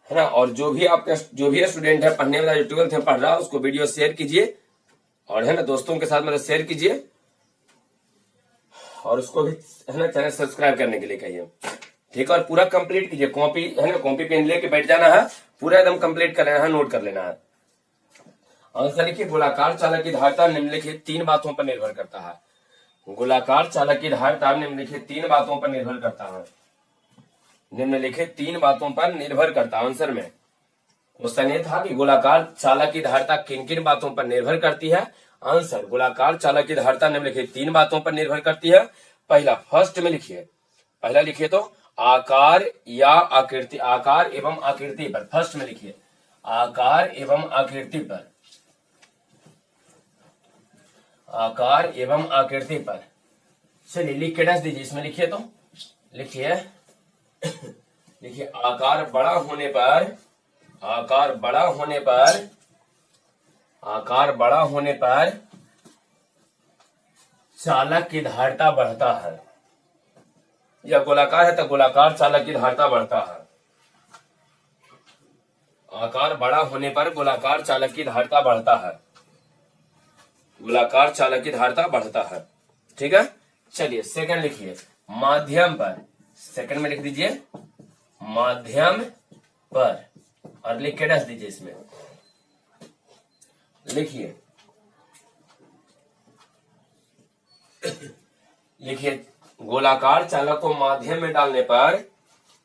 है ना। और जो भी स्टूडेंट है पढ़ने वाला, जो 12th में पढ़ रहा है, उसको वीडियो शेयर कीजिए और है ना दोस्तों के साथ मतलब शेयर कीजिए, और उसको भी है ना चैनल सब्सक्राइब करने के लिए कहिए, ठीक है। और पूरा कंप्लीट कीजिए, कॉपी है ना, कॉपी पेन लेके बैठ जाना है, पूरा एकदम कंप्लीट कर लेना है, नोट कर लेना है। आंसर लिखिए, गोलाकार चालक की धारिता निम्नलिखित 3 बातों पर निर्भर करता है। गोलाकार चालक की धारिता निम्नलिखित 3 बातों पर निर्भर करता है। निम्नलिखित 3 बातों पर निर्भर करता है। आंसर में क्वेश्चन ये था कि गोलाकार चालक की धारिता किन किन बातों पर निर्भर करती है। आंसर, गोलाकार चालक की धारिता निम्नलिखित 3 बातों पर निर्भर करती है। पहला, फर्स्ट में लिखिए, पहला लिखिए तो आकार या आकृति, आकार एवं आकृति पर। फर्स्ट में लिखिए आकार एवं आकृति पर, आकार एवं आकृति पर। चलिए लिख के डाल दीजिए, इसमें लिखिए तो लिखिए लिखिए आकार बड़ा होने पर, आकार बड़ा होने पर, आकार बड़ा होने पर चालक की धारिता बढ़ता है। यह गोलाकार है तो गोलाकार चालक की धारिता बढ़ता है। आकार बड़ा होने पर गोलाकार चालक की धारिता बढ़ता है, गोलाकार चालक की धारिता बढ़ता है, ठीक है। चलिए सेकंड लिखिए, माध्यम पर। सेकंड में लिख दीजिए माध्यम पर, और लिख के डाल दीजिए, इसमें लिखिए लिखिए गोलाकार चालक को माध्यम में डालने पर,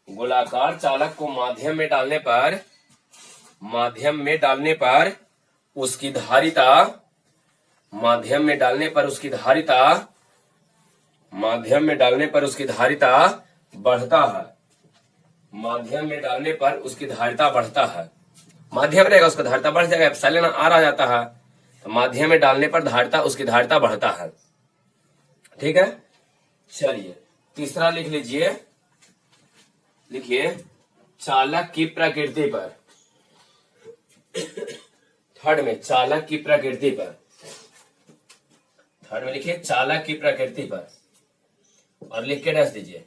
गोलाकार चालक को माध्यम में डालने पर, माध्यम में डालने पर उसकी धारिता, माध्यम में डालने पर उसकी धारिता, माध्यम में डालने पर उसकी धारिता बढ़ता है। माध्यम में डालने पर उसकी धारिता बढ़ता है। माध्यम रहेगा उसका धारिता बढ़ जाएगा, एप्सिलॉन आर आ जाता है, तो माध्यम में डालने पर धारिता, उसकी धारिता बढ़ता है, ठीक है। चलिए तीसरा लिख लीजिए, लिखिए चालक की प्रकृति पर। थर्ड में चालक की प्रकृति पर, थर्ड में लिखिए चालक की प्रकृति पर, और लिख के डाल दीजिए।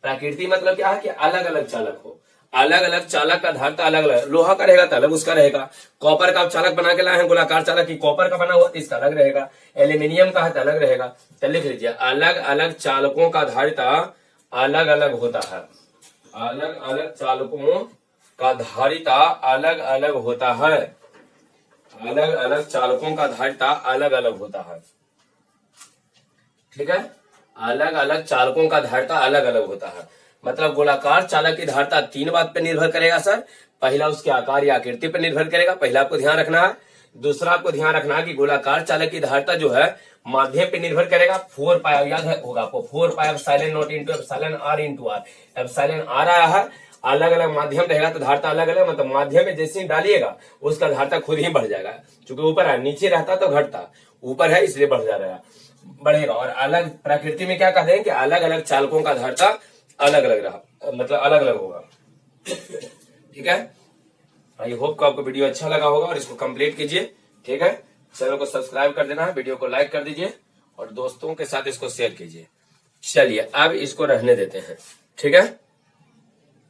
प्रकृति मतलब क्या है कि अलग अलग चालक हो, अलग अलग चालक का धारिता अलग अलग। लोहा का रहेगा तो अलग उसका रहेगा, कॉपर का चालक बना के लाए हैं गोलाकार चालक की, कॉपर का बना हुआ तो इसका अलग रहेगा, एल्यूमिनियम का है तो अलग रहेगा। तो लिख लीजिए अलग अलग चालकों का धारिता अलग अलग होता है, अलग अलग चालकों का धारिता अलग अलग होता है, अलग अलग चालकों का धारिता अलग अलग होता है, ठीक है। अलग अलग चालकों का धारिता अलग अलग होता है, मतलब गोलाकार चालक की धारिता 3 बात पर निर्भर करेगा सर। पहला उसके आकार या आकृति पर निर्भर करेगा, पहला आपको ध्यान रखना है। दूसरा आपको ध्यान रखना है कि गोलाकार चालक की धारिता जो है माध्यम पे निर्भर करेगा। 4 पाई याद होगा आपको, 4 pi epsilon naught into epsilon are into R. Epsilon R आया है, अलग अलग माध्यम रहेगा तो धारिता अलग अलग, मतलब माध्यम में जैसे ही डालिएगा उसका धारिता खुद ही बढ़ जाएगा, क्योंकि ऊपर है, नीचे रहता तो घटता, ऊपर है इसलिए बढ़ जा रहा है, बढ़ेगा। और अलग प्रकृति में क्या कहते हैं कि अलग अलग चालकों का धारिता अलग अलग रहा, मतलब अलग अलग होगा। ठीक है, आई होप को आपको वीडियो अच्छा लगा होगा और इसको कंप्लीट कीजिए। ठीक है, चैनल को सब्सक्राइब कर देना है, वीडियो को लाइक कर दीजिए और दोस्तों के साथ इसको शेयर कीजिए। चलिए अब इसको रहने देते हैं। ठीक है।